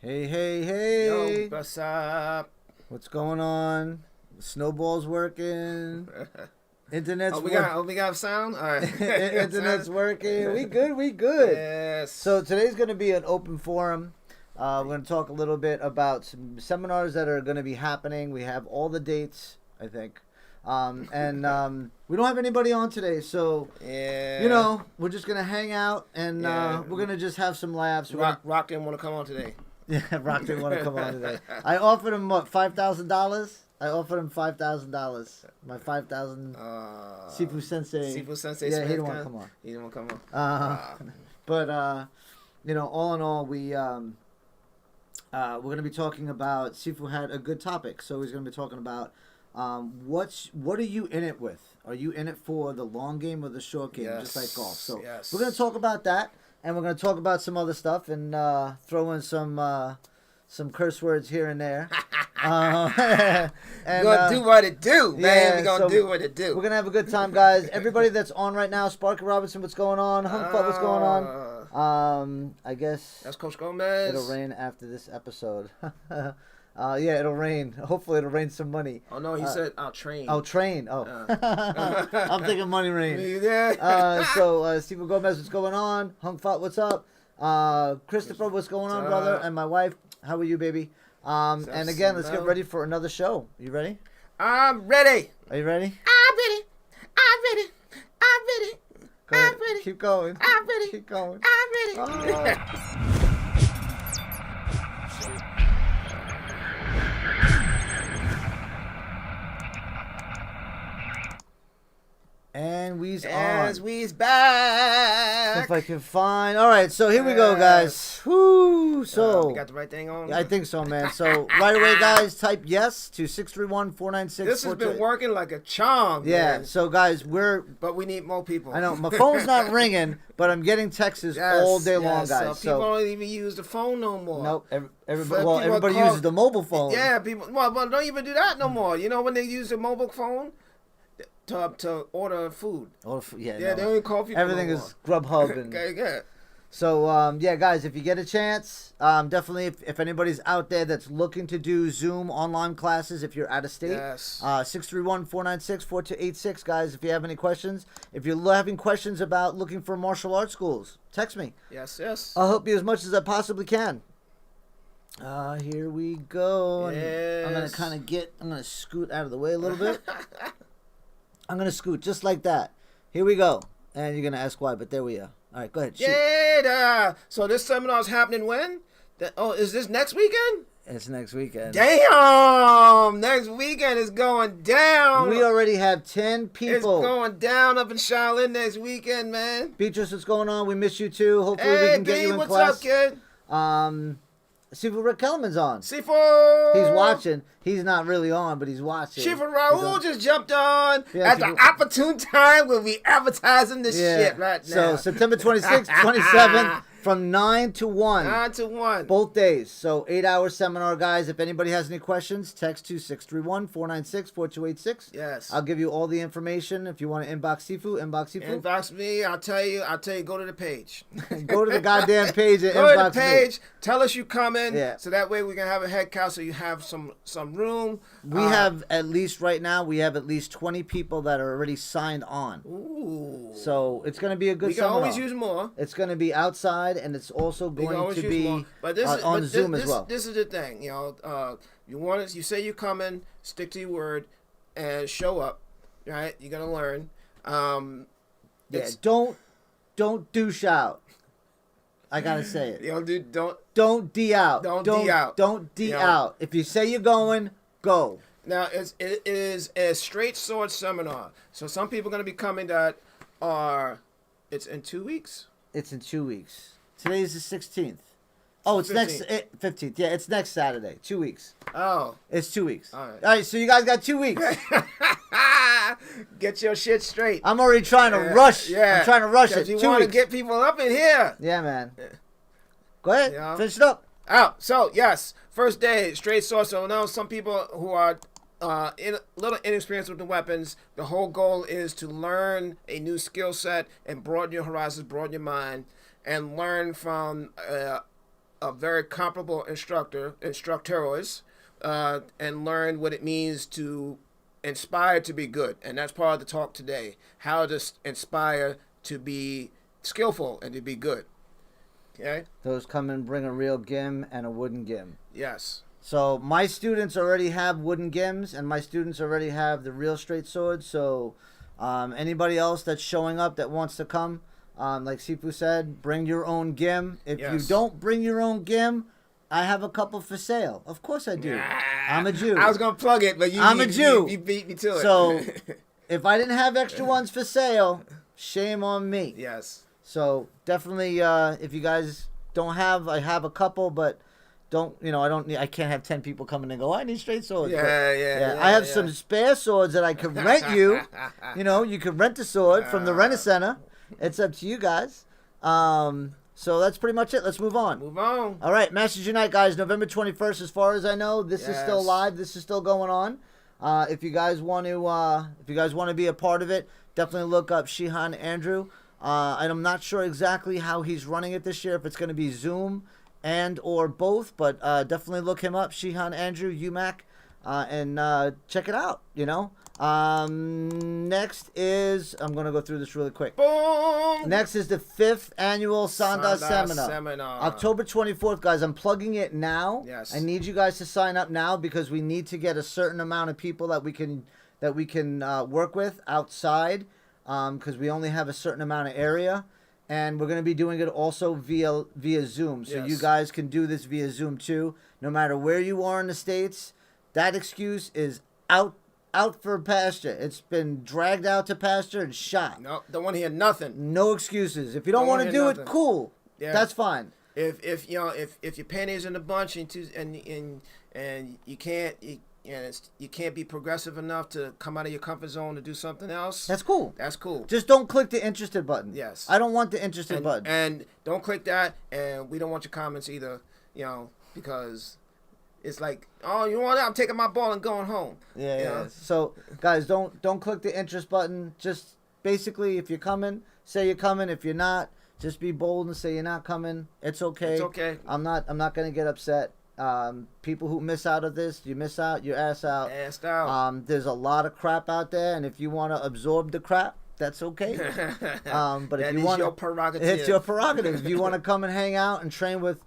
Hey, hey, hey. Yo, what's up? What's going on? Snowball's working. Internet's we got sound? All right. Internet's working. We good. Yes. So today's going to be an open forum. We're going to talk a little bit about some seminars that are going to be happening. We have all the dates, I think. And we don't have anybody on today, so we're just gonna hang out and we're gonna just have some laughs. Rock didn't want to come on today. Yeah, Rock didn't want to come on today. I offered him $5,000. I offered him $5,000. My 5,000 Shifu Sensei. Shifu Sensei. Yeah, he didn't want to come on. He didn't want to come on. But all in all, we're gonna be talking about. Shifu had a good topic, so he's gonna be talking about. What are you in it with? Are you in it for the long game or the short game, just like golf? So we're going to talk about that, and we're going to talk about some other stuff, and throw in some curse words here and there. And, we're going to do what it do, man. We're going to do what it do. We're going to have a good time, guys. Everybody that's on right now, Sparky Robinson, what's going on? Hunkfuck, what's going on? I guess that's Coach Gomez. It'll rain after this episode. Yeah, it'll rain. Hopefully, it'll rain some money. Oh no, he said I'll train. I'll train. Oh, I'm thinking money rain. Yeah. So Stephen Gomez, what's going on? Hunkfuck, what's up? Christopher, what's going on, brother? And my wife, how are you, baby? And again, let's get ready for another show. You ready? I'm ready. Are you ready? I'm ready. I'm ready. I'm ready. Go ahead. I'm ready. Keep going. I'm ready. Keep going. I'm ready. And we's back. If I can find. All right, so here we go, guys. Woo! So we got the right thing on. I think so, man. So right away, guys, type yes to 631-496. This has been working like a charm. Yeah. Man. So guys, but we need more people. I know my phone's not ringing, but I'm getting texts all day long, guys. So people don't even use the phone no more. Nope. Everybody uses the mobile phone. Yeah, people. Well, don't even do that no more. You know when they use the mobile phone. To order food. They don't even call people. Everything is Grubhub. And, yeah. So, guys, if you get a chance, definitely, if anybody's out there that's looking to do Zoom online classes, if you're out of state, 631-496-4286, guys, if you have any questions. If you're having questions about looking for martial arts schools, text me. Yes. I'll help you as much as I possibly can. Here we go. Yes. I'm going to scoot out of the way a little bit. I'm going to scoot just like that. Here we go. And you're going to ask why, but there we are. All right, go ahead. Shoot. Yeah. So this seminar is happening when? Is this next weekend? It's next weekend. Damn! Next weekend is going down. We already have 10 people. It's going down up in Shaolin next weekend, man. Beatrice, what's going on? We miss you too. Hopefully we can get you in what's class. What's up, kid? Shifu Rick Kellerman's on. Shifu! He's watching. He's not really on, but he's watching. Shifu Raul just jumped on at the opportune time when we advertising this shit right now. So September 26th, 27th, from 9 to 1. 9 to 1. Both days. So 8-hour seminar, guys. If anybody has any questions, text to 631-496-4286. Yes. I'll give you all the information. If you want to inbox Shifu, inbox Shifu. Inbox me. I'll tell you, go to the page. Go to the goddamn page and go inbox to the page. Me. Tell us you coming. Yeah. So that way we can have a head count so you have some room. We have at least right now, we have at least 20 people that are already signed on. Ooh. So it's going to be a good seminar. We can always use more. It's going to be outside, and it's also going to be on Zoom as well. This is the thing, you say you're coming, stick to your word, and show up, right? You're going to learn. Don't douche out. I gotta say it. Don't D out. Don't D out. Don't D out. If you say you're going, go. Now it is a straight sword seminar. So some people are gonna be coming that are. It's in 2 weeks. It's in 2 weeks. Today is the 16th. Oh, it's 15th. 15th. Yeah, it's next Saturday. 2 weeks. Oh. It's 2 weeks. All right. So you guys got 2 weeks. Get your shit straight. I'm already trying to rush. Yeah. I'm trying to rush it. You want to get people up in here. Yeah, man. Go ahead. Finish it up. So, yes. First day, straight sword. So now some people who are a little inexperienced with the weapons, the whole goal is to learn a new skill set and broaden your horizons, broaden your mind, and learn from a very comparable instructors, and learn what it means to inspire to be good. And that's part of the talk today. How to inspire to be skillful and to be good. Okay? Those come and bring a real gim and a wooden gim. Yes. So my students already have wooden gims, and my students already have the real straight swords. So anybody else that's showing up that wants to come, like Shifu said, bring your own gim. If you don't bring your own gim, I have a couple for sale. Of course I do. I'm a Jew. I was going to plug it, but I'm a Jew. You beat me to it. So if I didn't have extra ones for sale, shame on me. Yes. So definitely, if you guys don't have, I have a couple, but don't, I can't have 10 people coming and go, I need straight swords. Yeah. I have some spare swords that I could rent you. You could rent a sword from the Rent-A-Center. It's up to you guys. So that's pretty much it. Let's move on. Move on. All right, Masters Unite, guys. November 21st, as far as I know. This is still live. This is still going on. If you guys want to be a part of it, definitely look up Shihan Andrew. And I'm not sure exactly how he's running it this year, if it's going to be Zoom and or both, but definitely look him up, Shihan Andrew, UMAC, and check it out, Next is, I'm going to go through this really quick. Boom! Next is the 5th annual Sanda Seminar. October 24th, guys. I'm plugging it now. Yes. I need you guys to sign up now because we need to get a certain amount of people that we can work with outside, because we only have a certain amount of area. And we're going to be doing it also via Zoom. So you guys can do this via Zoom too. No matter where you are in the States, that excuse is out for pasture. It's been dragged out to pasture and shot. No, don't want to hear nothing. No excuses. If you don't want to do it, cool. Yeah. That's fine. If your panties in a bunch and you can't be progressive enough to come out of your comfort zone to do something else. That's cool. That's cool. Just don't click the interested button. Yes. I don't want the interested button. And don't click that. And we don't want your comments either. Because it's like, oh, you know what? I'm taking my ball and going home. Yeah. So, guys, don't click the interest button. Just basically, if you're coming, say you're coming. If you're not, just be bold and say you're not coming. It's okay. It's okay. I'm not gonna get upset. People who miss out of this, you miss out, you're ass out. Assed out. There's a lot of crap out there, and if you want to absorb the crap, that's okay. But if you want, your prerogative. It's your prerogative. If you want to come and hang out and train with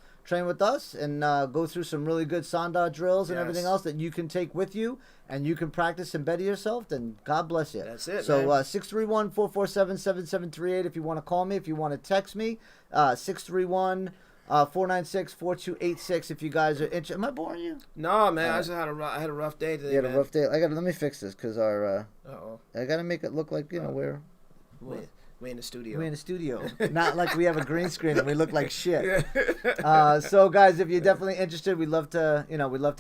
us and go through some really good Sanda drills and everything else that you can take with you and you can practice and better yourself, then God bless you. That's it. So 631-447-7738 if you want to call me. If you want to text me, 631-496-4286 if you guys are interested. Am I boring you? No, man. I had a rough day today. You had a rough day. Let me fix this because I got to make it look like we're in the studio. We're in the studio. Not like we have a green screen and we look like shit. So guys, if you're definitely interested, we'd love to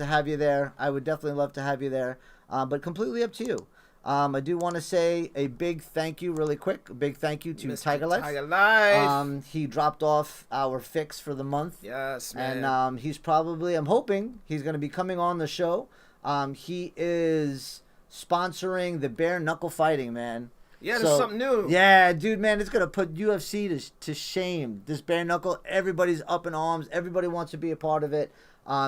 have you there. I would definitely love to have you there. But completely up to you. I do want to say a big thank you really quick. A big thank you to Mr. Tiger Life. Tiger Life. He dropped off our fix for the month. Yes, man. And I'm hoping he's going to be coming on the show. He is sponsoring the bare knuckle fighting, man. Yeah, there's something new. Yeah, dude, man, it's going to put UFC to shame. This bare knuckle, everybody's up in arms. Everybody wants to be a part of it.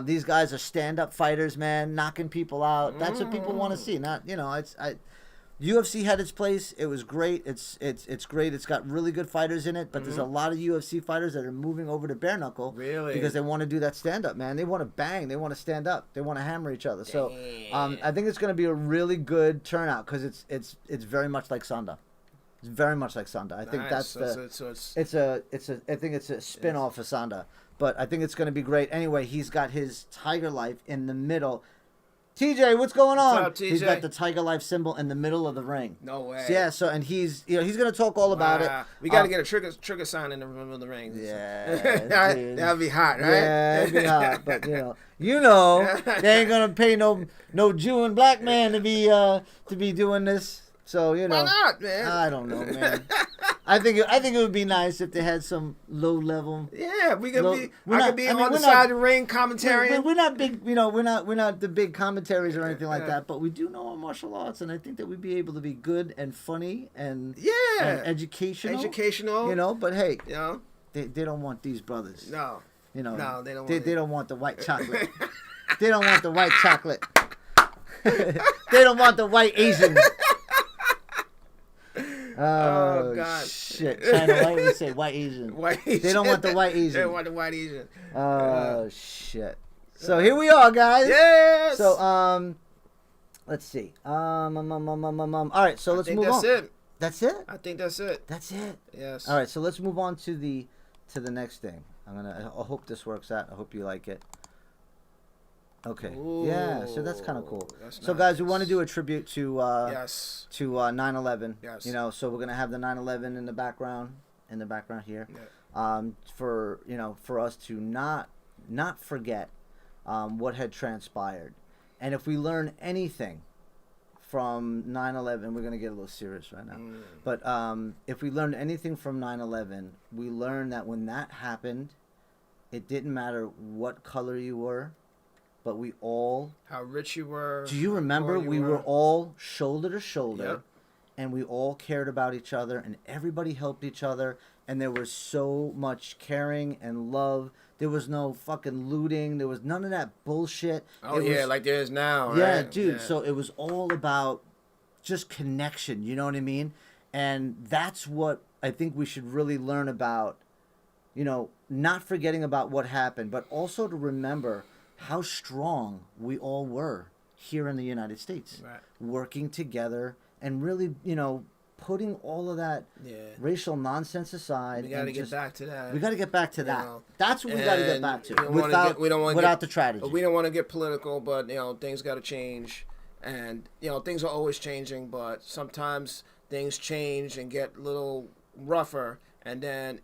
These guys are stand-up fighters, man, knocking people out. That's what people want to see. Not, UFC had its place. It was great. It's great. It's got really good fighters in it, but there's a lot of UFC fighters that are moving over to bare knuckle. Really? Because they want to do that stand-up, man. They want to bang. They want to stand up. They want to hammer each other. So I think it's going to be a really good turnout because it's very much like Sanda. It's very much like Sanda. I think that's I think it's a spin-off of Sanda. But I think it's going to be great. Anyway, he's got his Tiger Life in the middle. TJ, what's going on? What's up, TJ? He's got the Tiger Life symbol in the middle of the ring. No way. So, yeah, and he's going to talk all about it. We got to get a trigger sign in the middle of the ring. Yeah. That'd be hot, right? Yeah, it'd be hot. But they ain't going to pay no Jew and black man to be doing this. So, Why not, man? I don't know, man. I think it would be nice if they had some low level. Yeah, I could be on the side of the ring commentary. We're not big, we're not the big commentaries or anything like that. But we do know our martial arts, and I think that we'd be able to be good and funny and and educational. Educational. But hey, they don't want these brothers. No. You know, No, they don't. They don't want the white chocolate. They don't want the white chocolate. They don't want the white Asian. Oh God! Shit! China white would say white Asian. White Asian. They don't want the white Asian. They don't want the white Asian. Oh shit! So here we are, guys. Yes. So let's see. All right, so let's move on. That's it. That's it. I think that's it. That's it. Yes. All right, so let's move on to the next thing. I hope this works out. I hope you like it. Okay. Ooh, yeah, so that's kind of cool. So nice. guys, we want to do a tribute to yes. to 9/11. Yes. You know, so we're going to have the 9/11 in the background here. Yeah. For, you know, for us to not forget what had transpired. And if we learn anything from 9/11, we're going to get a little serious right now. But if we learned anything from 9/11, we learned that when that happened, it didn't matter what color you were, but we all... How rich you were. Do you remember? We were all shoulder to shoulder, yep. and we all cared about each other, and everybody helped each other, and there was so much caring and love. There was no fucking looting. There was none of that bullshit. Oh, like there is now, right? Yeah, dude. Yeah. So it was all about just connection, you know what I mean? And that's what I think we should really learn about, you know, not forgetting about what happened, but also to remember how strong we all were here in the United States. Right. Working together and really, you know, putting all of that racial nonsense aside. We got to get back to that. We got to get back to that. Know, that's what we got to get back to. Without the tragedy. We don't want to get political, but, you know, things got to change. And, you know, things are always changing, but sometimes things change and get a little rougher, and then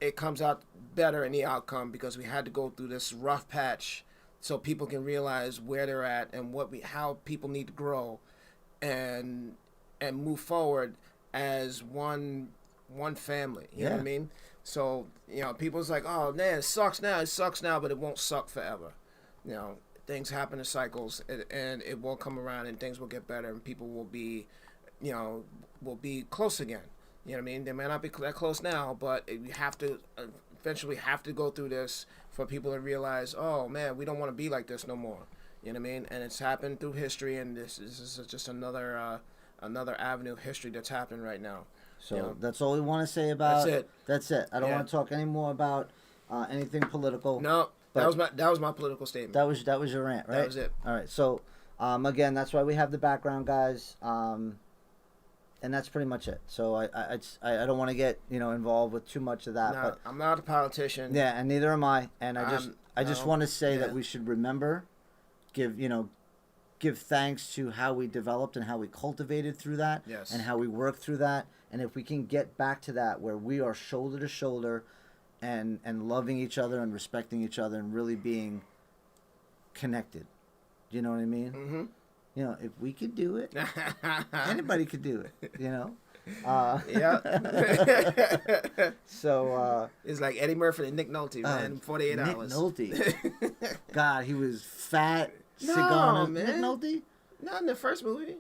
it comes out better in the outcome because we had to go through this rough patch so people can realize where they're at and how people need to grow and move forward as one family. You know what I mean? So, you know, people's like, oh man, it sucks now, but it won't suck forever. You know, things happen in cycles, and it will come around, and things will get better, and people will be, you know, will be close again. You know what I mean? They may not be that close now, but we have to eventually have to go through this for people to realize, oh man, we don't want to be like this no more. You know what I mean? And it's happened through history, and this is just another avenue of history that's happening right now. So you know? That's all we want to say about. That's it. I don't want to talk any more about anything political. No, that was my political statement. That was your rant, right? That was it. All right. So again, that's why we have the background, guys. And that's pretty much it. So I don't want to get, you know, involved with too much of that. No, but I'm not a politician. Yeah, and neither am I. And I just want to say that we should remember, give thanks to how we developed and how we cultivated through that, and how we worked through that. And if we can get back to that, where we are shoulder to shoulder, and loving each other and respecting each other and really being connected, you know what I mean? Mm-hmm. You know, if we could do it, anybody could do it, you know? Yeah. So, it's like Eddie Murphy and Nick Nolte, man, 48 Nick hours. Nolte. God, he was fat. No, man. Nick Nolte? Not in the first movie.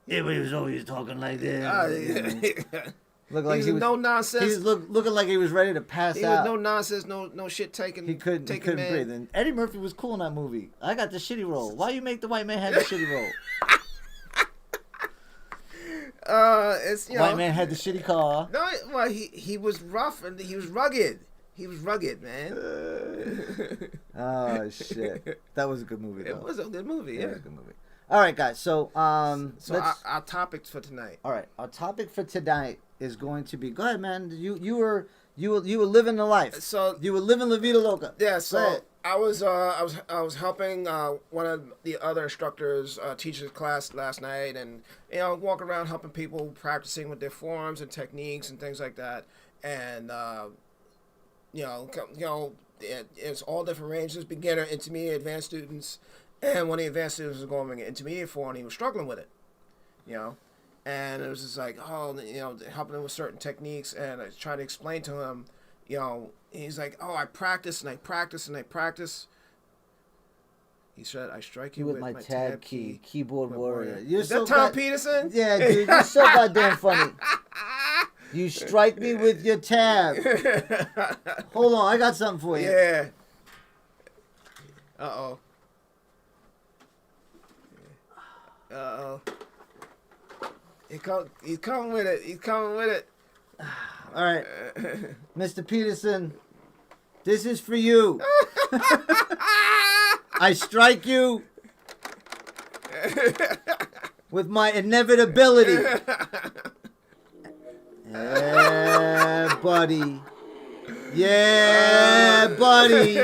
Yeah, but he was always talking like that. Looked like he was no nonsense. He was looking like he was ready to pass out. He was no nonsense, no shit taking. He couldn't breathe. And Eddie Murphy was cool in that movie. I got the shitty role. Why you make the white man have the shitty role? It's white man had the shitty car. No, well he was rough and he was rugged. He was rugged, man. Oh shit, that was a good movie. Though. It was a good movie. Yeah, it was a good movie. All right, guys. So our topics for tonight. All right, our topic for tonight is going to be. Go ahead, man. You were living the life. So you were living la vida loca. Yeah. So I was helping one of the other instructors teach his class last night, and walk around helping people practicing with their forms and techniques and things like that, and it's all different ranges: beginner, intermediate, advanced students. And one of the advanced students was going to intermediate for, and he was struggling with it, And it was just like, helping him with certain techniques, and I was trying to explain to him, he's like, oh, I practice and I practice and I practice. He said, I strike you with my tab key, keyboard warrior. Is that Tom Peterson? Yeah, dude, you're so goddamn funny. You strike me with your tab. Hold on, I got something for you. Yeah. Uh-oh. Uh-oh. He's coming with it. He's coming with it. All right. Mr. Peterson, this is for you. I strike you with my inevitability. Yeah, buddy. Yeah, buddy.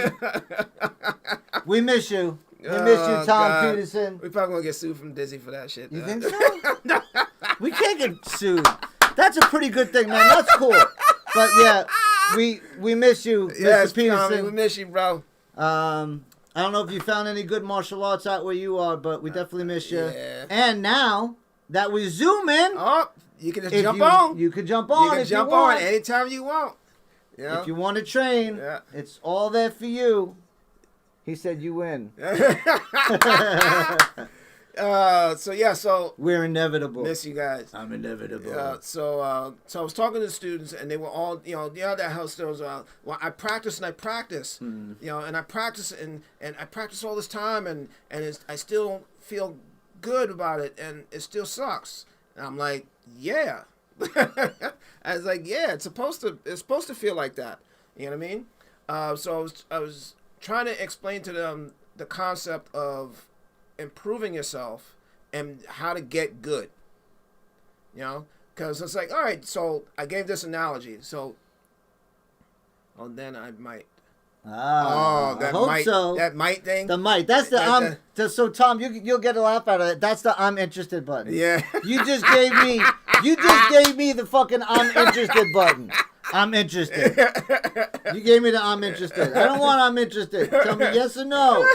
We miss you. We miss you, Tom God. Peterson. We probably gonna get sued from Disney for that shit. You think so? We can't get sued. That's a pretty good thing, man. That's cool. But yeah, we miss you, Yes, Mr. Peterson. Tommy, we miss you, bro. I don't know if you found any good martial arts out where you are, but we definitely miss you. Yeah. And now that we zoom in, Oh, you can just jump on. You can jump on. You can if jump you want. on anytime you want. You know? If you want to train, Yeah. it's all there for you. He said you win. So We're inevitable. miss you guys. I'm inevitable. So I was talking to the students, and they were all, that house there was, well, I practice and I practice, and I practice and I practice all this time, and I still feel good about it, and it still sucks. And I'm like, yeah. I was like, yeah, it's supposed to feel like that. You know what I mean? So I was trying to explain to them the concept of improving yourself and how to get good. Because it's like, all right, so I gave this analogy. So, then I might. I hope might, so. that might thing. The might. That's the so Tom, you'll get a laugh out of it. That's the I'm interested button. Yeah. You just gave me the fucking I'm interested button. I'm interested. You gave me the I'm interested. I don't want I'm interested. Tell me yes or no.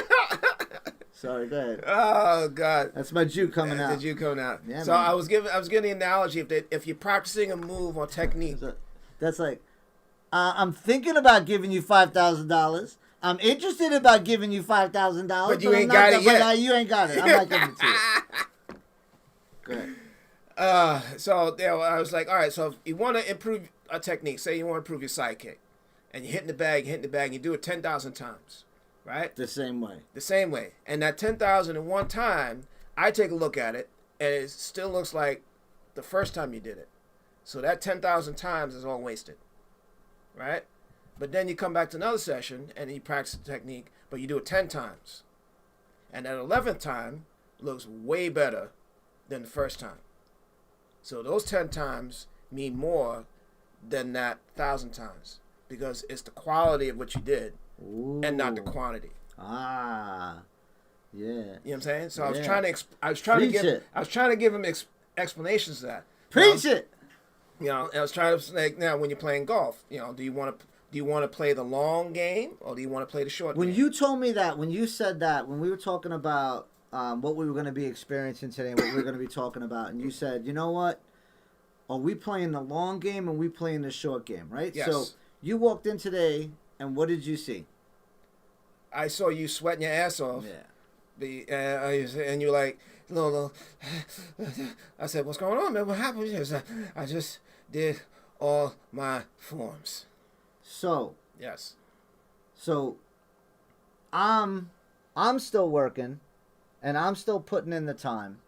Sorry, go ahead. Oh God. That's my Jew coming out. The Jew coming out. Yeah, so man. I was giving the analogy if you're practicing a move or technique. That's like, I'm thinking about giving you $5,000. I'm interested about giving you $5,000. But you ain't got it yet. You ain't got it. I'm not giving it to you. Go ahead. So I was like, all right, so if you want to improve a technique, say you want to improve your side kick, and you're hitting the bag, and you do it 10,000 times, right? The same way. The same way. And that 10,001 time, I take a look at it, and it still looks like the first time you did it. So that 10,000 times is all wasted, right? But then you come back to another session, and you practice the technique, but you do it 10 times. And that 11th time looks way better than the first time. So those 10 times mean more than that 1,000 times, because it's the quality of what you did. Ooh. And not the quantity. Ah, yeah. You know what I'm saying? So Yeah. I was trying to give him explanations of that. Preach it. And I was trying to say, now when you're playing golf, do you want to play the long game, or do you want to play the short When game? you told me that, when you said that, when we were talking about what we were going to be experiencing today, what we were going to be talking about, and you said, you know what? Are we playing the long game, or are we playing the short game, right? Yes. So you walked in today, and what did you see? I saw you sweating your ass off. Yeah. And you're like, no. I said, what's going on, man? What happened? He said, I just did all my forms. So Yes. I'm still working, and I'm still putting in the time.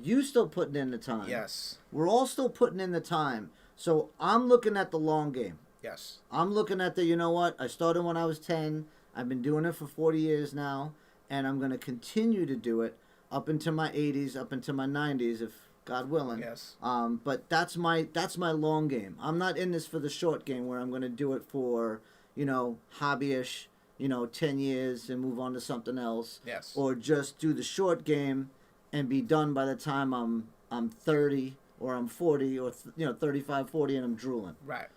You still putting in the time. Yes. We're all still putting in the time. So I'm looking at the long game. Yes. I'm looking at you know what? I started when I was 10. I've been doing it for 40 years now, and I'm going to continue to do it up into my 80s, up into my 90s, if God willing. Yes. But that's my long game. I'm not in this for the short game where I'm going to do it for, hobbyish, 10 years and move on to something else. Yes. Or just do the short game and be done by the time I'm 30 or I'm 40 or 35, 40 and I'm drooling. Right.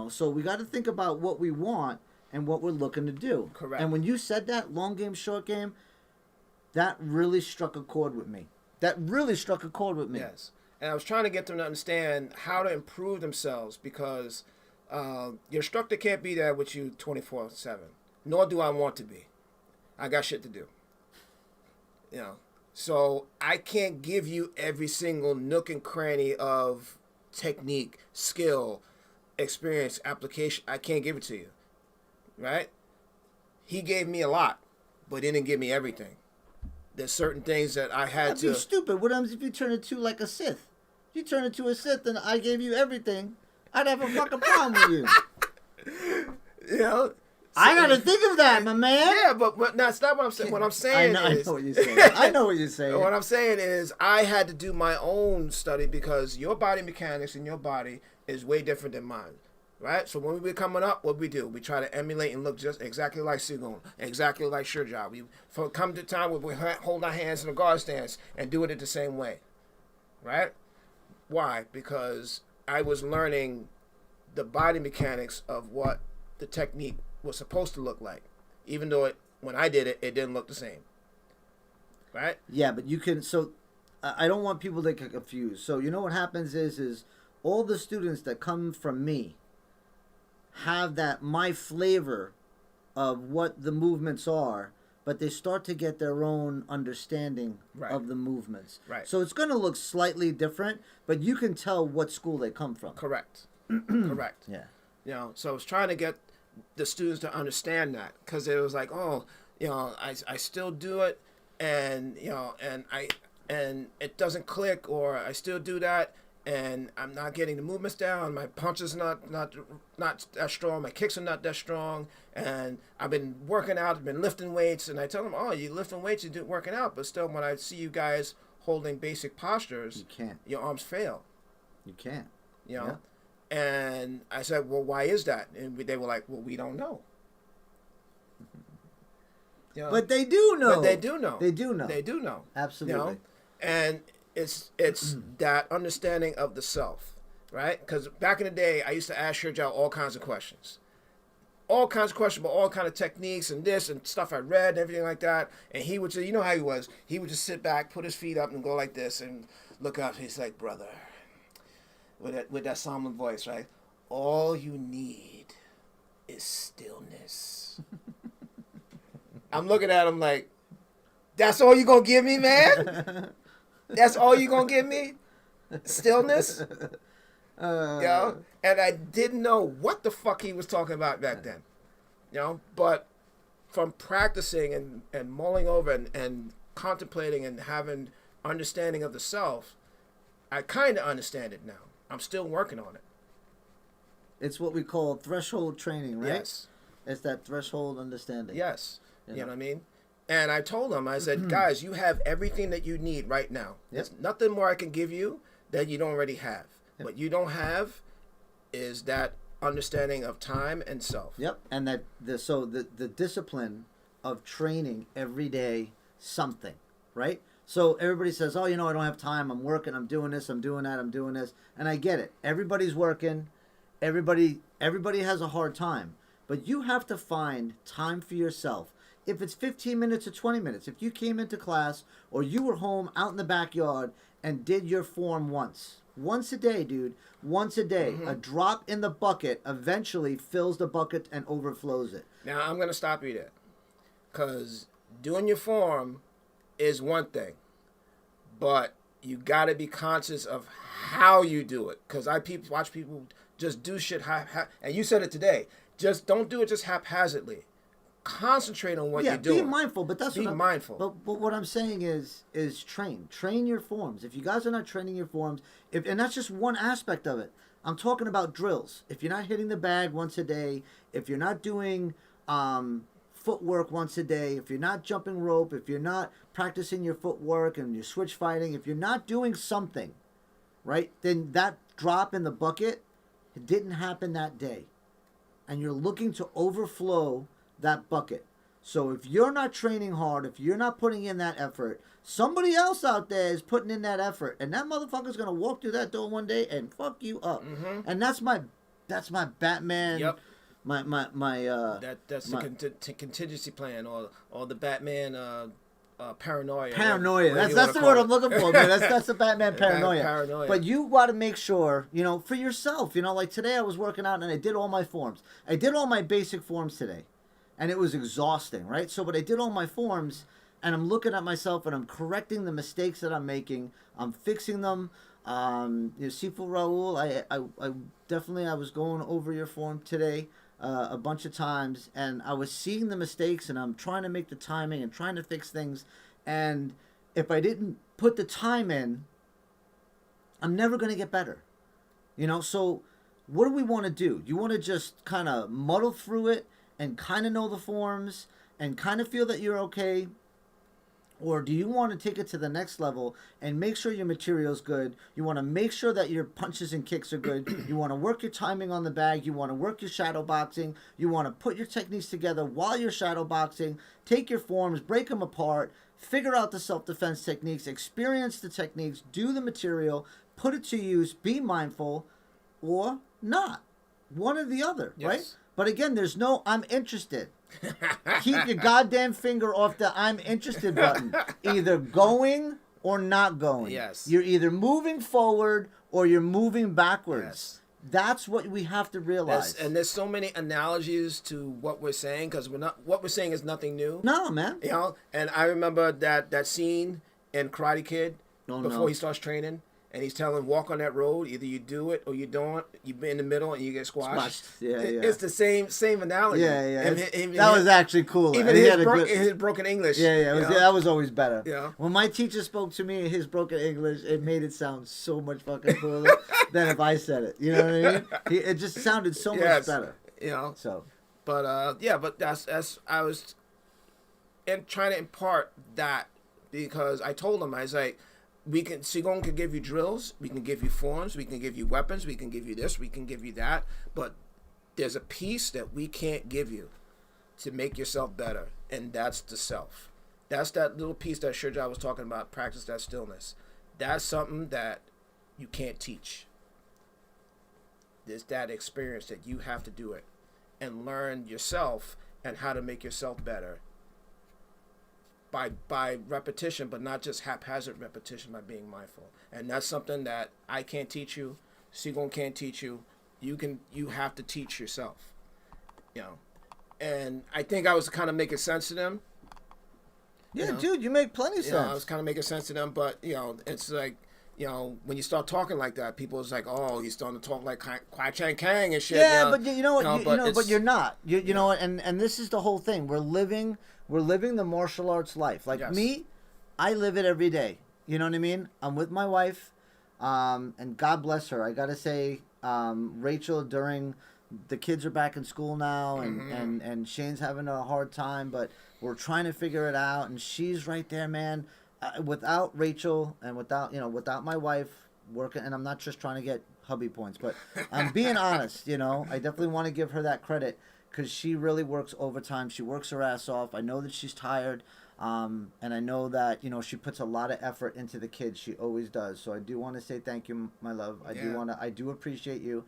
So we got to think about what we want and what we're looking to do. Correct. And when you said that, long game, short game, that really struck a chord with me. Yes. And I was trying to get them to understand how to improve themselves, because your instructor can't be there with you 24/7. Nor do I want to be. I got shit to do. So I can't give you every single nook and cranny of technique, skill, experience, application, I can't give it to you, right? He gave me a lot, but he didn't give me everything. There's certain things that I had That'd to. be stupid. What happens if you turn into like a Sith? If you turn into a Sith and I gave you everything, I'd have a fucking problem with you. You know, I gotta think of that, my man. yeah, but that's not what I'm saying. What I'm saying I is, know what you're saying. I know what you're saying. what I'm saying is, I had to do my own study because your body mechanics in your body is way different than mine. Right? So when we were coming up, what we do? We try to emulate and look just exactly like Sigon, exactly like Shurja. We come to a time where we hold our hands in a guard stance and do it the same way. Right? Why? Because I was learning the body mechanics of what the technique was supposed to look like. Even though when I did it, it didn't look the same. Right? Yeah, but you can. So I don't want people to get confused. So you know what happens is all the students that come from me have that my flavor of what the movements are, but they start to get their own understanding of the movements. Right. So it's going to look slightly different, but you can tell what school they come from. Correct. Correct. Yeah. You know, so I was trying to get the students to understand that, because it was like, oh, you know, I still do it, and you know, and it doesn't click, or I still do that, and I'm not getting the movements down. My punches not that strong. My kicks are not that strong. And I've been working out. I've been lifting weights. And I tell them, oh, you lifting weights, you're working out. But still, when I see you guys holding basic postures, You can't. your arms fail. You can't. You know. Yeah. And I said, well, why is that? And they were like, well, we don't know. You know? But they do know. But they do know. They do know. They do know. Absolutely. You know? And it's that understanding of the self, right? Because back in the day, I used to ask Shurja all kinds of questions. All kinds of questions about all kind of techniques and this and stuff I read and everything like that. And he would just, you know how he was. He would just sit back, put his feet up and go like this and look up. He's like, brother, with that solemn voice, right? All you need is stillness. I'm looking at him like, that's all you gonna give me, man? That's all you gonna give me? Stillness? You know? And I didn't know what the fuck he was talking about back then. You know? But from practicing and mulling over and contemplating and having understanding of the self, I kind of understand it now. I'm still working on it. It's what we call threshold training, right? Yes. It's that threshold understanding. Yes. You You know know? what I mean? And I told him, I said, guys, you have everything that you need right now. Yep. There's nothing more I can give you that you don't already have. Yep. What you don't have is that understanding of time and self. Yep. And the discipline of training every day something, right? So everybody says, oh, you know, I don't have time. I'm working. I'm doing this. I'm doing that. I'm doing this. And I get it. Everybody's working. Everybody has a hard time. But you have to find time for yourself. If it's 15 minutes or 20 minutes, if you came into class or you were home out in the backyard and did your form once a day, dude, once a day, a drop in the bucket eventually fills the bucket and overflows it. Now, I'm going to stop you there. Because doing your form is one thing. But you got to be conscious of how you do it. Because I watch people just do shit, and you said it today, just don't do it just haphazardly. Concentrate on what you're doing. Be mindful, but that's be what mindful. But what I'm saying is train your forms. If you guys are not training your forms, and that's just one aspect of it. I'm talking about drills. If you're not hitting the bag once a day, if you're not doing footwork once a day, if you're not jumping rope, if you're not practicing your footwork and your switch fighting, if you're not doing something, right, then that drop in the bucket, it didn't happen that day, and you're looking to overflow that bucket. So if you're not training hard, if you're not putting in that effort, somebody else out there is putting in that effort, and that motherfucker's gonna walk through that door one day and fuck you up. And that's my Batman. Yep. My That's the contingency plan or the Batman paranoia. paranoia. whatever you That's the wanna word I'm call it. looking for, man. That's the Batman paranoia. Paranoia. But you got to make sure, you know, for yourself. You know, like today I was working out and I did all my forms. I did all my basic forms today, and it was exhausting, right? So, but I did all my forms, and I'm looking at myself and I'm correcting the mistakes that I'm making. I'm fixing them. Sifu Raul, I definitely, I was going over your form today a bunch of times, and I was seeing the mistakes, and I'm trying to make the timing and trying to fix things. And if I didn't put the time in, I'm never going to get better. So what do we want to do? You want to just kind of muddle through it and kind of know the forms and kind of feel that you're okay? Or do you want to take it to the next level and make sure your material's good? You want to make sure that your punches and kicks are good. You want to work your timing on the bag. You want to work your shadow boxing. You want to put your techniques together while you're shadow boxing. Take your forms, break them apart, figure out the self-defense techniques, experience the techniques, do the material, put it to use, be mindful, or not. One or the other, yes. Right? But again, there's no I'm interested. Keep your goddamn finger off the I'm interested button. Either going or not going. Yes. You're either moving forward or you're moving backwards. Yes. That's what we have to realize. There's so many analogies to what we're saying, because what we're saying is nothing new. No, man. And I remember that scene in Karate Kid before he starts training. And he's telling him, walk on that road. Either you do it or you don't. You've been in the middle and you get squashed. Yeah. It's the same analogy. Yeah. That was actually cool. Even his broken English. Yeah. That was always better. Yeah. When my teacher spoke to me in his broken English, it made it sound so much fucking cooler than if I said it. You know what I mean? It just sounded so much better. So. But that's I was trying to impart that, because I told him, I was like, Qigong can give you drills, we can give you forms, we can give you weapons, we can give you this, we can give you that, but there's a piece that we can't give you to make yourself better, and that's the self. That's that little piece that Shurja was talking about, practice that stillness. That's something that you can't teach. There's that experience that you have to do it and learn yourself and how to make yourself better. By repetition, but not just haphazard repetition, by being mindful. And that's something that I can't teach you, Qigong can't teach you. You have to teach yourself. And I think I was kind of making sense to them. Yeah, dude, you make plenty of sense. I was kind of making sense to them, but it's like, when you start talking like that, people is like, oh, he's starting to talk like Kwai Chang Kang and shit. Yeah, but you know what? But you're not. You know what? And this is the whole thing. We're living the martial arts life. Like me, I live it every day. You know what I mean? I'm with my wife, and God bless her. I gotta say, Rachel, during the kids are back in school now, and Shane's having a hard time, but we're trying to figure it out, and she's right there, man. Without Rachel and without my wife working, and I'm not just trying to get hubby points, but I'm being honest, I definitely want to give her that credit, because she really works overtime. She works her ass off. I know that she's tired, and I know that she puts a lot of effort into the kids. She always does. So I do want to say thank you, my love. I do appreciate you.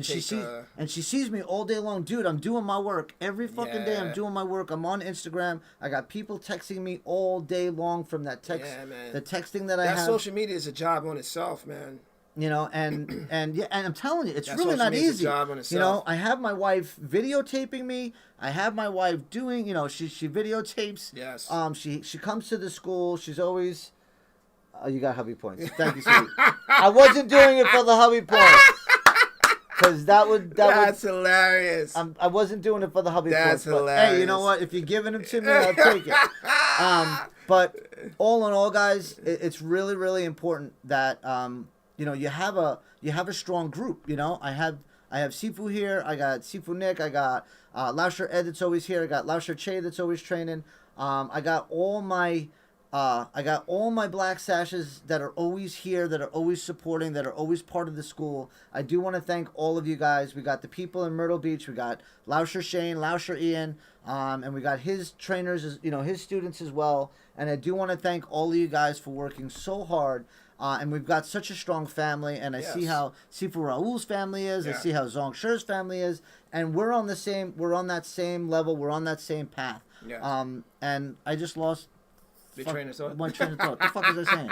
She sees me all day long, dude. I'm doing my work every fucking day. I'm doing my work. I'm on Instagram. I got people texting me all day long from that text. Yeah, man. The texting that I have. That social media is a job on itself, man. And I'm telling you, it's really not easy. I have my wife videotaping me. I have my wife doing, she videotapes. Yes. She comes to the school. She's always, you got hubby points. Thank you, sweetie. I wasn't doing it for the hubby points. Because that's hilarious. I wasn't doing it for the hubby points. That's hilarious. But, hey, you know what? If you're giving them to me, I'll take it. But all in all, guys, it's really, really important that, you have a strong group. I have Sifu here. I got Sifu Nick. I got Lauscher Ed that's always here. I got Lauscher Che that's always training. I got all my black sashes that are always here, that are always supporting, that are always part of the school. I do want to thank all of you guys. We got the people in Myrtle Beach. We got Lauscher Shane, Lauscher Ian, and we got his trainers, his students as well. And I do want to thank all of you guys for working so hard. And we've got such a strong family, and I see how Sifu Raul's family is. I see how Zhong Shi's family is, and we're on that same level. We're on that same path. Yeah. And I just lost train of thought. One train of thought. What the fuck was I saying?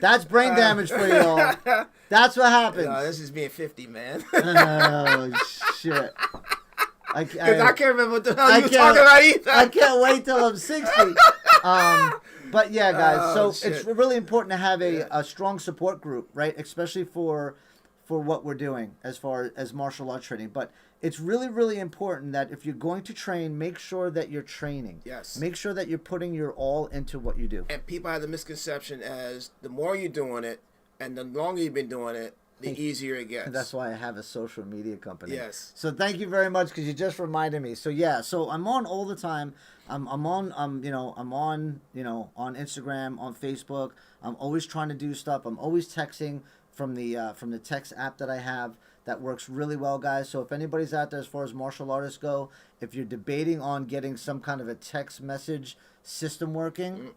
That's brain damage for y'all. That's what happens. No, this is being 50, man. Oh shit. Because I can't remember what the hell I you were talking about either. I can't wait till I'm 60. But yeah, guys. Oh, So it's shit. really important to have Yeah. a strong support group, right? Especially for what we're doing as far as martial arts training. But it's really, really important that if you're going to train, make sure that you're training. Yes. Make sure that you're putting your all into what you do. And people have the misconception as the more you're doing it and the longer you've been doing it, the easier it gets. And that's why I have a social media company. Yes. So thank you very much because you just reminded me. So yeah, so I'm on all the time. I'm on on Instagram, on Facebook. I'm always trying to do stuff. I'm always texting from the text app that I have. That works really well, guys. So if anybody's out there as far as martial artists go, if you're debating on getting some kind of a text message system working,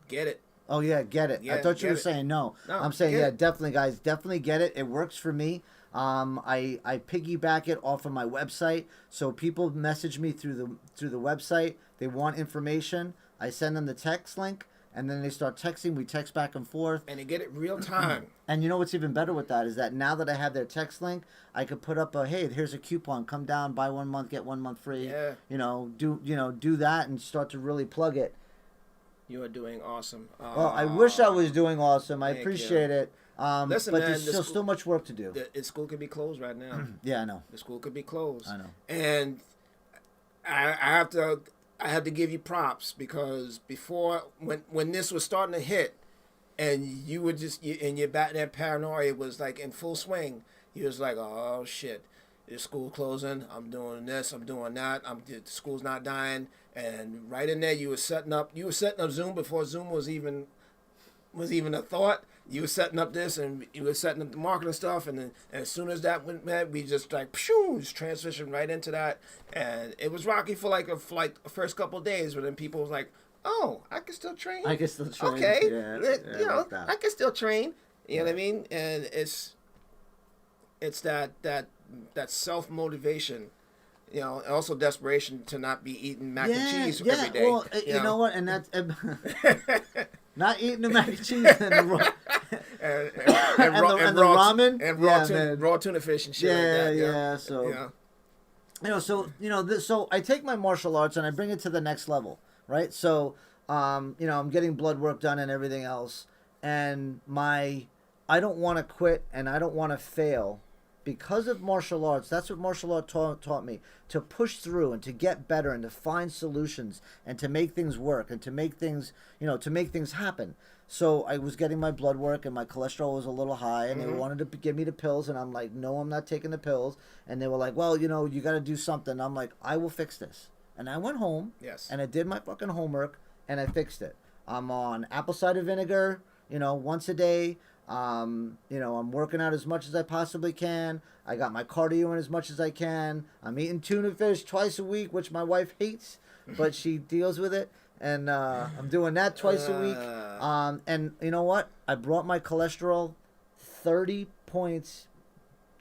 Get it. oh yeah, get it. Yeah, I thought you get were it. saying no. No, I'm saying get yeah, it. definitely, guys, definitely get it. It works for me. I piggyback it off of my website, so people message me through the website. They want information. I send them the text link, and then they start texting. We text back and forth. And they get it real time. And you know what's even better with that is that now that I have their text link, I could put up a, hey, here's a coupon. Come down, buy 1 month, get 1 month free. Yeah. Do that and start to really plug it. You are doing awesome. Well, I wish I was doing awesome. I Thank appreciate it. Listen, but man, there's the still much work to do. The school could be closed right now. Yeah, I know. The school could be closed. I know. And I have to give you props because before when this was starting to hit, and you were and your back that paranoia was like in full swing. You was like, oh shit, the school closing. I'm doing this. I'm doing that. The school's not dying. And right in there, you were setting up Zoom before Zoom was even a thought. You were setting up this, and you were setting up the marketing stuff, and then as soon as that went mad, we just like just transitioned right into that, and it was rocky for like the first couple of days, but then people was like, "Oh, I can still train. I can still train. Okay, Yeah, like that. I can still train. You know what I mean? And it's that self motivation." You know, and also desperation to not be eating mac and cheese every day. Well, you know what, and that's not eating the mac and cheese and the ramen and raw tuna fish and shit like that. Yeah. So so I take my martial arts and I bring it to the next level, right? So I'm getting blood work done and everything else, and I don't want to quit and I don't want to fail. Because of martial arts, that's what martial art taught me, to push through and to get better and to find solutions and to make things work and to make things, happen. So I was getting my blood work and my cholesterol was a little high and they wanted to give me the pills and I'm like, no, I'm not taking the pills. And they were like, well, you got to do something. I'm like, I will fix this. And I went home and I did my fucking homework and I fixed it. I'm on apple cider vinegar, once a day. I'm working out as much as I possibly can. I got my cardio in as much as I can. I'm eating tuna fish twice a week, which my wife hates, but she deals with it. And I'm doing that twice a week. And you know what? I brought my cholesterol 30 points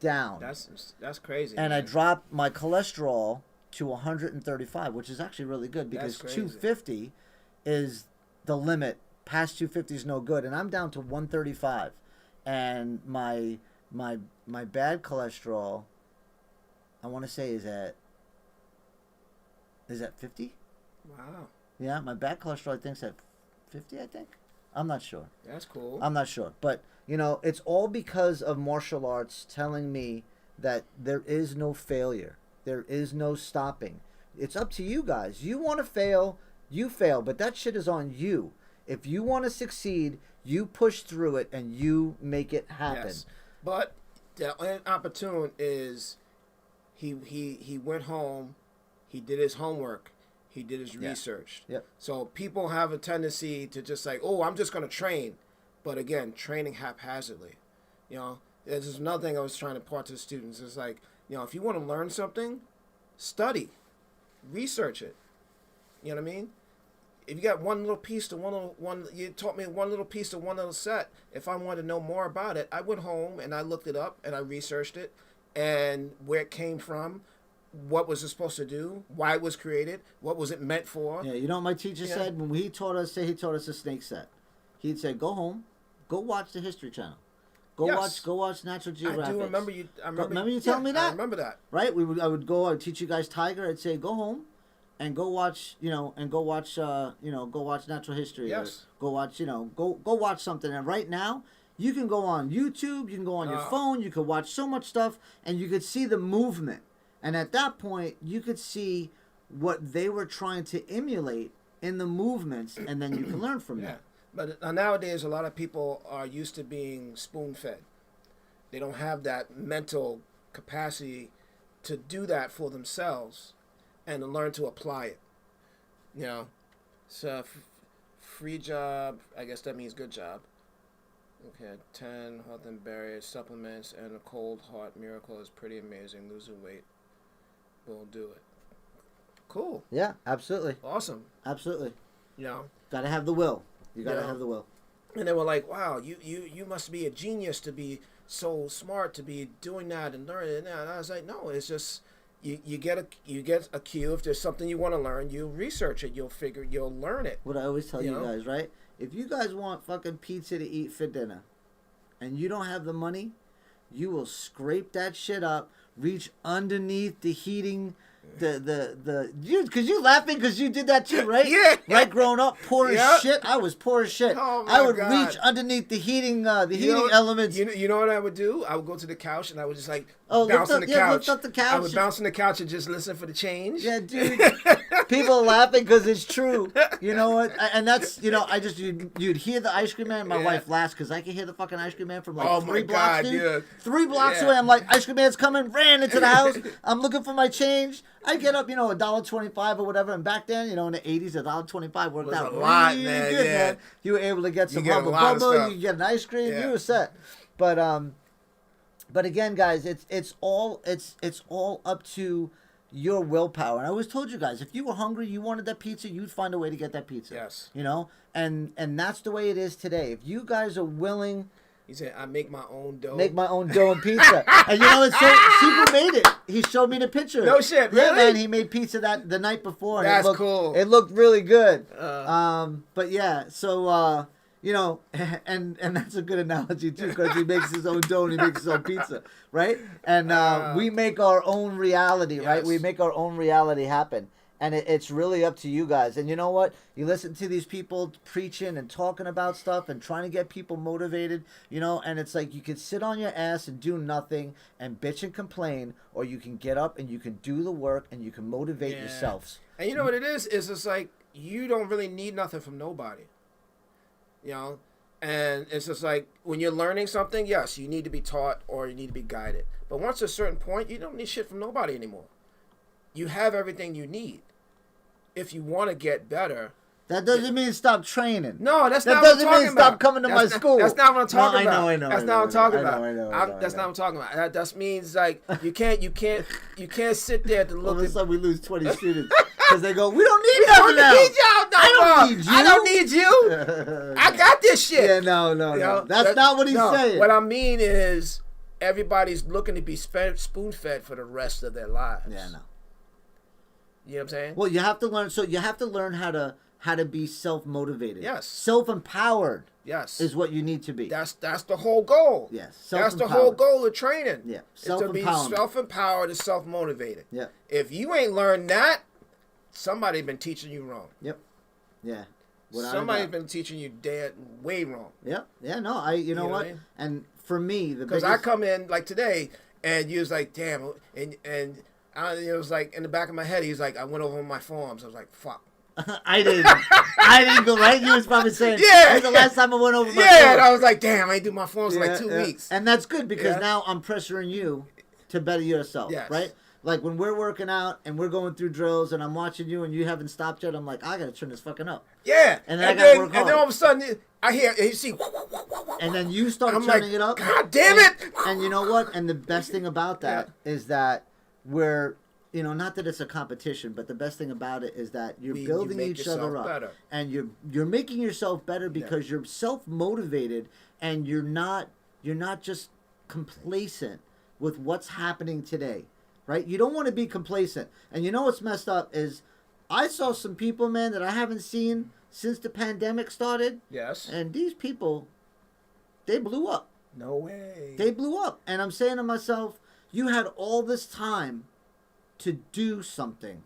down. That's crazy. And man. I dropped my cholesterol to 135, which is actually really good because 250 is the limit. Past 250 is no good, and I'm down to 135, and my bad cholesterol, I want to say is at 50. Wow. Yeah, my bad cholesterol I think is at 50. I think. I'm not sure. That's cool. I'm not sure, but it's all because of martial arts telling me that there is no failure, there is no stopping. It's up to you guys. You want to fail, you fail, but that shit is on you. If you want to succeed, you push through it and you make it happen. Yes. But the opportune is he went home, he did his homework, he did his research. Yep. So people have a tendency to just like, oh, I'm just going to train. But again, training haphazardly. This is another thing I was trying to impart to the students. It's like, if you want to learn something, study, research it. You know what I mean? If you got one little piece to you taught me one little piece to one little set. If I wanted to know more about it, I went home and I looked it up and I researched it and where it came from, what was it supposed to do, why it was created, what was it meant for. Yeah, you know what my teacher said when he taught us a snake set? He'd say, go home, go watch the History Channel. Yes. Go watch Natural Geographic. I do remember you. Remember you telling me that? I remember that. Right? I would go. I would teach you guys Tiger. I'd say go home, and go watch. Go watch Natural History. Yes. Or go watch. Go watch something. And right now, you can go on YouTube. You can go on your phone. You can watch so much stuff, and you could see the movement. And at that point, you could see what they were trying to emulate in the movements, and then you can learn from that. But nowadays, a lot of people are used to being spoon-fed. They don't have that mental capacity to do that for themselves and to learn to apply it. So free job, I guess that means good job. Okay, 10 health and barrier supplements and a cold heart miracle is pretty amazing. Losing weight will do it. Cool. Yeah, absolutely. Awesome. Absolutely. Got to have the will. You got to have the will. And they were like, wow, you must be a genius to be so smart to be doing that and learning it. And I was like, no, it's just you get a cue. If there's something you want to learn, you research it, you'll learn it. What I always tell you guys, right? If you guys want fucking pizza to eat for dinner and you don't have the money, you will scrape that shit up, reach underneath the heating, because you laughing because you did that too, right? Yeah. Right, growing up, poor as shit. I was poor as shit. Oh my I would God. reach underneath the heating elements. You know what I would do? I would go to the couch and I would just like lift bounce on the couch. lift up the couch. I would bounce on the couch and just listen for the change. Yeah, dude. People are laughing because it's true. You know what? And that's, you'd hear the ice cream man. My wife laughs because I can hear the fucking ice cream man from like 3 blocks, dude. 3 blocks away. I'm like, ice cream man's coming, ran into the house. I'm looking for my change. I get up, $1.25 or whatever. And back then, in the 80s, $1.25 worked out a lot, really man, good, yeah. man. You were able to get some get a Hubba lot of Bubba. stuff. You could get an ice cream. Yeah. You were set. But again, guys, it's all up to your willpower. And I always told you guys, if you were hungry, you wanted that pizza, you'd find a way to get that pizza. Yes. And that's the way it is today. If you guys are willing, He said, I make my own dough. make my own dough and pizza. And it's so Shifu made it. He showed me the picture. No shit, Yeah, really? man, he made pizza the night before. And That's cool. It looked really good. But yeah, so and that's a good analogy too, because he makes his own dough and he makes his own pizza, right? And we make our own reality, right? Yes. We make our own reality happen. And it's really up to you guys. And you know what? You listen to these people preaching and talking about stuff and trying to get people motivated, and it's like you can sit on your ass and do nothing and bitch and complain, or you can get up and you can do the work and you can motivate yourselves. And you know what it is? It's just like you don't really need nothing from nobody. And it's just like when you're learning something, yes, you need to be taught or you need to be guided. But once a certain point, you don't need shit from nobody anymore. You have everything you need. If you want to get better. That doesn't mean stop training. No, that's that not what I'm doesn't talking mean about. stop coming to my school. That's not what I'm talking about. I know. That's not what I'm talking about. I know. That's not what I'm talking about. That just means like you can't sit there to All look of a at. sudden we lose 20 students because they go, we don't need We nothing don't else. need y'all no I more. don't need you. I don't need you. I got this shit. Yeah, no. That's not what he's saying. What I mean is everybody's looking to be spoon-fed for the rest of their lives. Yeah, no. You know what I'm saying? Well, you have to learn. So you have to learn how to be self-motivated. Yes. Self-empowered. Yes. Is what you need to be. That's the whole goal. Yes. That's the whole goal of training. Yeah. Is to be Self-empowerment. self-empowered and self-motivated. Yeah. If you ain't learned that, somebody been teaching you wrong. Yep. Yeah. Somebody's been teaching you way wrong. Yep. Yeah. No. You know what? I mean? And for me, because I come in like today, and you was like, damn, and it was like in the back of my head, he's like, I went over my forms. I was like, fuck. I didn't go right. You was probably saying, yeah, that's the last time I went over my forms. Yeah, and I was like, damn, I ain't do my forms for like 2 weeks. And that's good because now I'm pressuring you to better yourself, right? Like when we're working out and we're going through drills and I'm watching you and you haven't stopped yet, I'm like, I gotta turn this fucking up. Yeah. And then I gotta work hard. And then all of a sudden, I hear, and you see, and then you start turning it up. God damn it! And you know what? And the best thing about that is that we're, not that it's a competition, but the best thing about it is that you're building each other up, better. And you're making yourself better because you're self motivated and you're not just complacent with what's happening today, right? You don't want to be complacent. And you know what's messed up is I saw some people, man, that I haven't seen since the pandemic started. Yes. And these people, they blew up. No way. They blew up. And I'm saying to myself, you had all this time to do something,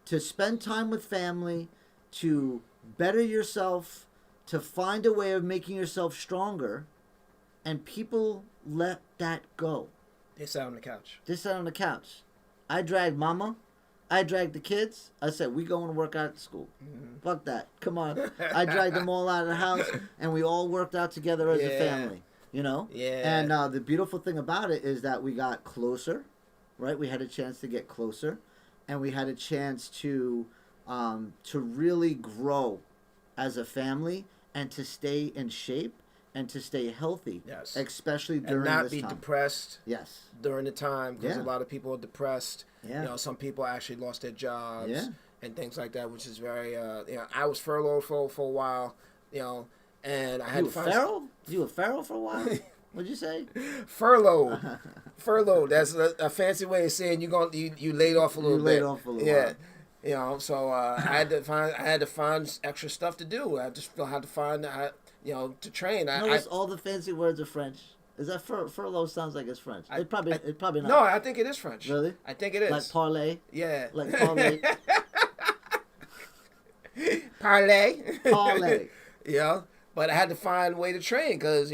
to spend time with family, to better yourself, to find a way of making yourself stronger, and people let that go. They sat on the couch. They sat on the couch. I dragged mama. I dragged the kids. I said, we going to work out at school. Mm-hmm. Fuck that. Come on. I dragged them all out of the house, and we all worked out together as a family. You know? Yeah. And the beautiful thing about it is that we got closer, right? We had a chance to get closer, and we had a chance to really grow as a family and to stay in shape and to stay healthy. Yes. Especially during and not this be time. depressed. Yes. During the time, because Yeah. a lot of people are depressed. Yeah. You know, some people actually lost their jobs. Yeah. And things like that, which is very. You know, I was furloughed for a while. You know, and I had You to were find feral? You were feral for a while? What'd you say? furloughed. Furloughed. That's a fancy way of saying you laid off a little bit. Laid off a little Yeah. while. You know, so I had to find extra stuff to do. I just had to find to train. Notice all the fancy words are French. Is that furlough sounds like it's French? It probably not. No, I think it is French. Really? I think it is. Like parlay? Yeah. Like parlay? Parlay. Parlay. You know, but I had to find a way to train because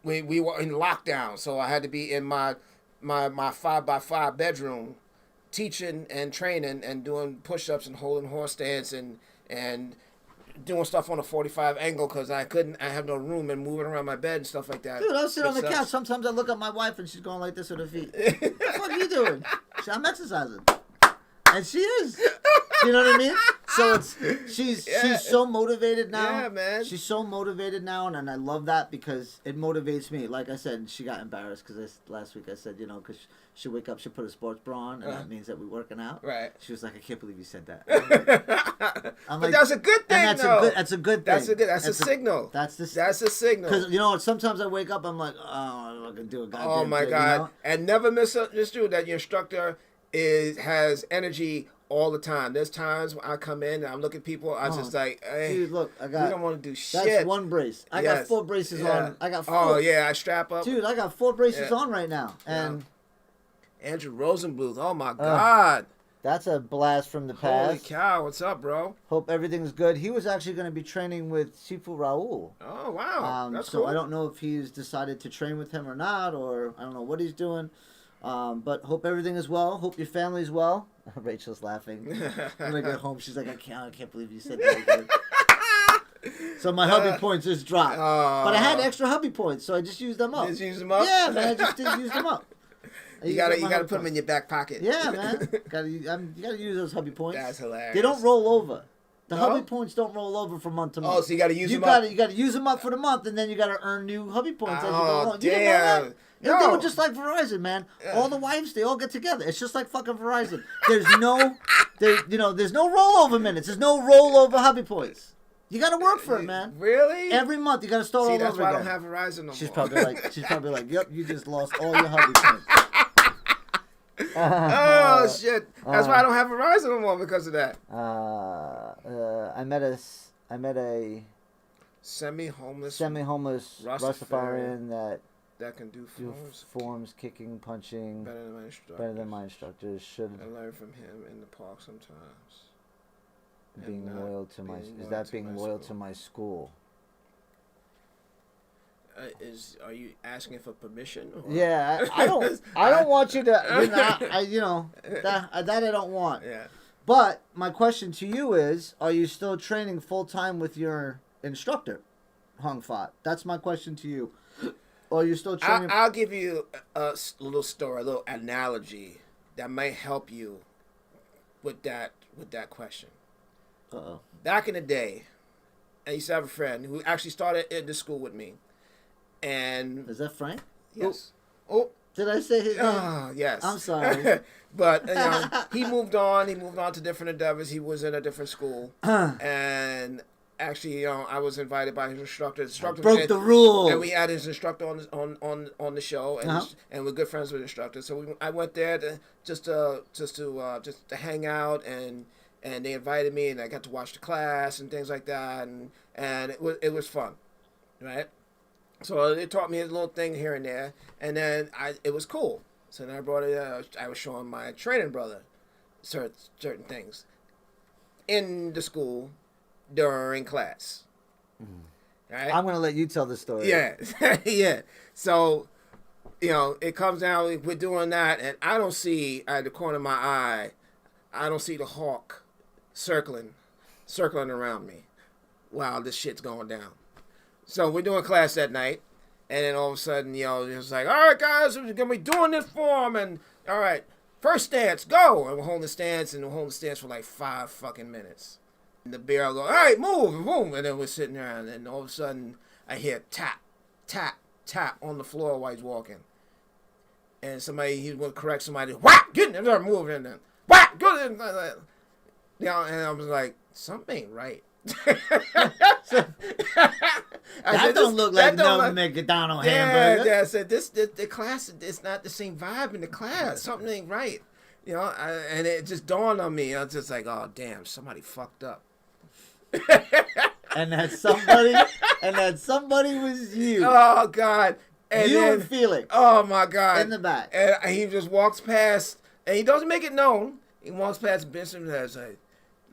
we were in lockdown, so I had to be in my 5x5 bedroom, teaching and training and doing push-ups and holding horse stance and doing stuff on a 45 angle because I have no room and moving around my bed and stuff like that. Dude, I'll sit on the Which couch. sucks. Sometimes I look at my wife and she's going like this with her feet. What the fuck are you doing? I'm exercising. And she is. You know what I mean? So she's so motivated now. Yeah, man. She's so motivated now, and I love that because it motivates me. Like I said, she got embarrassed because last week I said, because she'll wake up, she'll put a sports bra on, and that means that we're working out. Right. She was like, I can't believe you said that. But that's a good thing, and though. That's a good thing. That's a signal. That's a signal. Because sometimes I wake up, I'm like, oh, I'm not gonna do a goddamn oh my thing, God! And never misunderstood that your instructor has energy all the time. There's times when I come in and I'm looking at people, I just like, hey, dude, look, we don't want to do shit. That's one brace. I got 4 braces on. I got 4. Oh yeah, I strap up. Dude, I got 4 braces on right now, and Andrew Rosenbluth. Oh my God. That's a blast from the past. Holy cow! What's up, bro? Hope everything's good. He was actually going to be training with Shifu Raul. Oh wow, that's so cool. I don't know if he's decided to train with him or not, or I don't know what he's doing. But hope everything is well. Hope your family's well. Rachel's laughing. When I get home, she's like, I can't believe you said that again. So my hubby points just dropped. But I had extra hubby points, so I just used them up. Just use them up? Yeah, man, I just didn't use them up. You gotta put them in your back pocket. Yeah, man. You gotta use those hubby points. That's hilarious. They don't roll over. The hubby points don't roll over from month to month. Oh, so you gotta use them up. You gotta use them up for the month, and then you gotta earn new hubby points as you go along. You damn. didn't know that? No. They were just like Verizon, man. All the wives, they all get together. It's just like fucking Verizon. There's no rollover minutes. There's no rollover hubby points. You gotta work for it, man. Really? Every month you gotta start all over again. See, that's why I don't have Verizon no more. She's probably like, yep, you just lost all your hubby points. Oh shit! That's why I don't have Verizon no more because of that. I met a semi-homeless Rastafarian that can do forms, kicking, punching better than my instructors. Should I learn from him in the park sometimes. Being loyal to my to my school. Are you asking for permission? Or? Yeah, I don't want you to. That I don't want. Yeah. But my question to you is: are you still training full time with your instructor, Hung Fat? That's my question to you. Or are you still training? I'll give you a little story, a little analogy that might help you with that question. Uh-oh. Back in the day, I used to have a friend who actually started in the school with me. And is that Frank? Yes. Oh, did I say his name? Yes. I'm sorry. But he moved on. He moved on to different endeavors. He was in a different school, and actually, I was invited by his instructor. The instructor broke the rule, and we had his instructor on the show, and and we're good friends with the instructor. So I went there to hang out, and they invited me, and I got to watch the class and things like that, and it was fun, right? So they taught me a little thing here and there, and then it was cool. So then I brought it. I was showing my training brother certain things in the school during class. Right? I'm gonna let you tell the story. Yeah, yeah. So, it comes down. We're doing that, and I don't see at the corner of my eye. I don't see the hawk circling around me while this shit's going down. So we're doing class that night, and then all of a sudden, it's like, all right, guys, we're gonna be doing this form, and all right, first stance, go, and we're holding the stance, for like 5 fucking minutes. And the bear will go, all right, move, move, and then we're sitting there, and then all of a sudden, I hear tap, tap, tap on the floor while he's walking, and he would correct somebody, whack, get in there, move in there, whack, go in there, and I was like, something ain't right. That don't look like no McDonald's hamburger. Yeah, I said the class, it's not the same vibe in the class. Something ain't right. And it just dawned on me. I was just like, oh damn, somebody fucked up. and that somebody was you. Oh God. And you would feel it. Oh my God. In the back. And he just walks past, and he doesn't make it known. He walks past Benson and is like,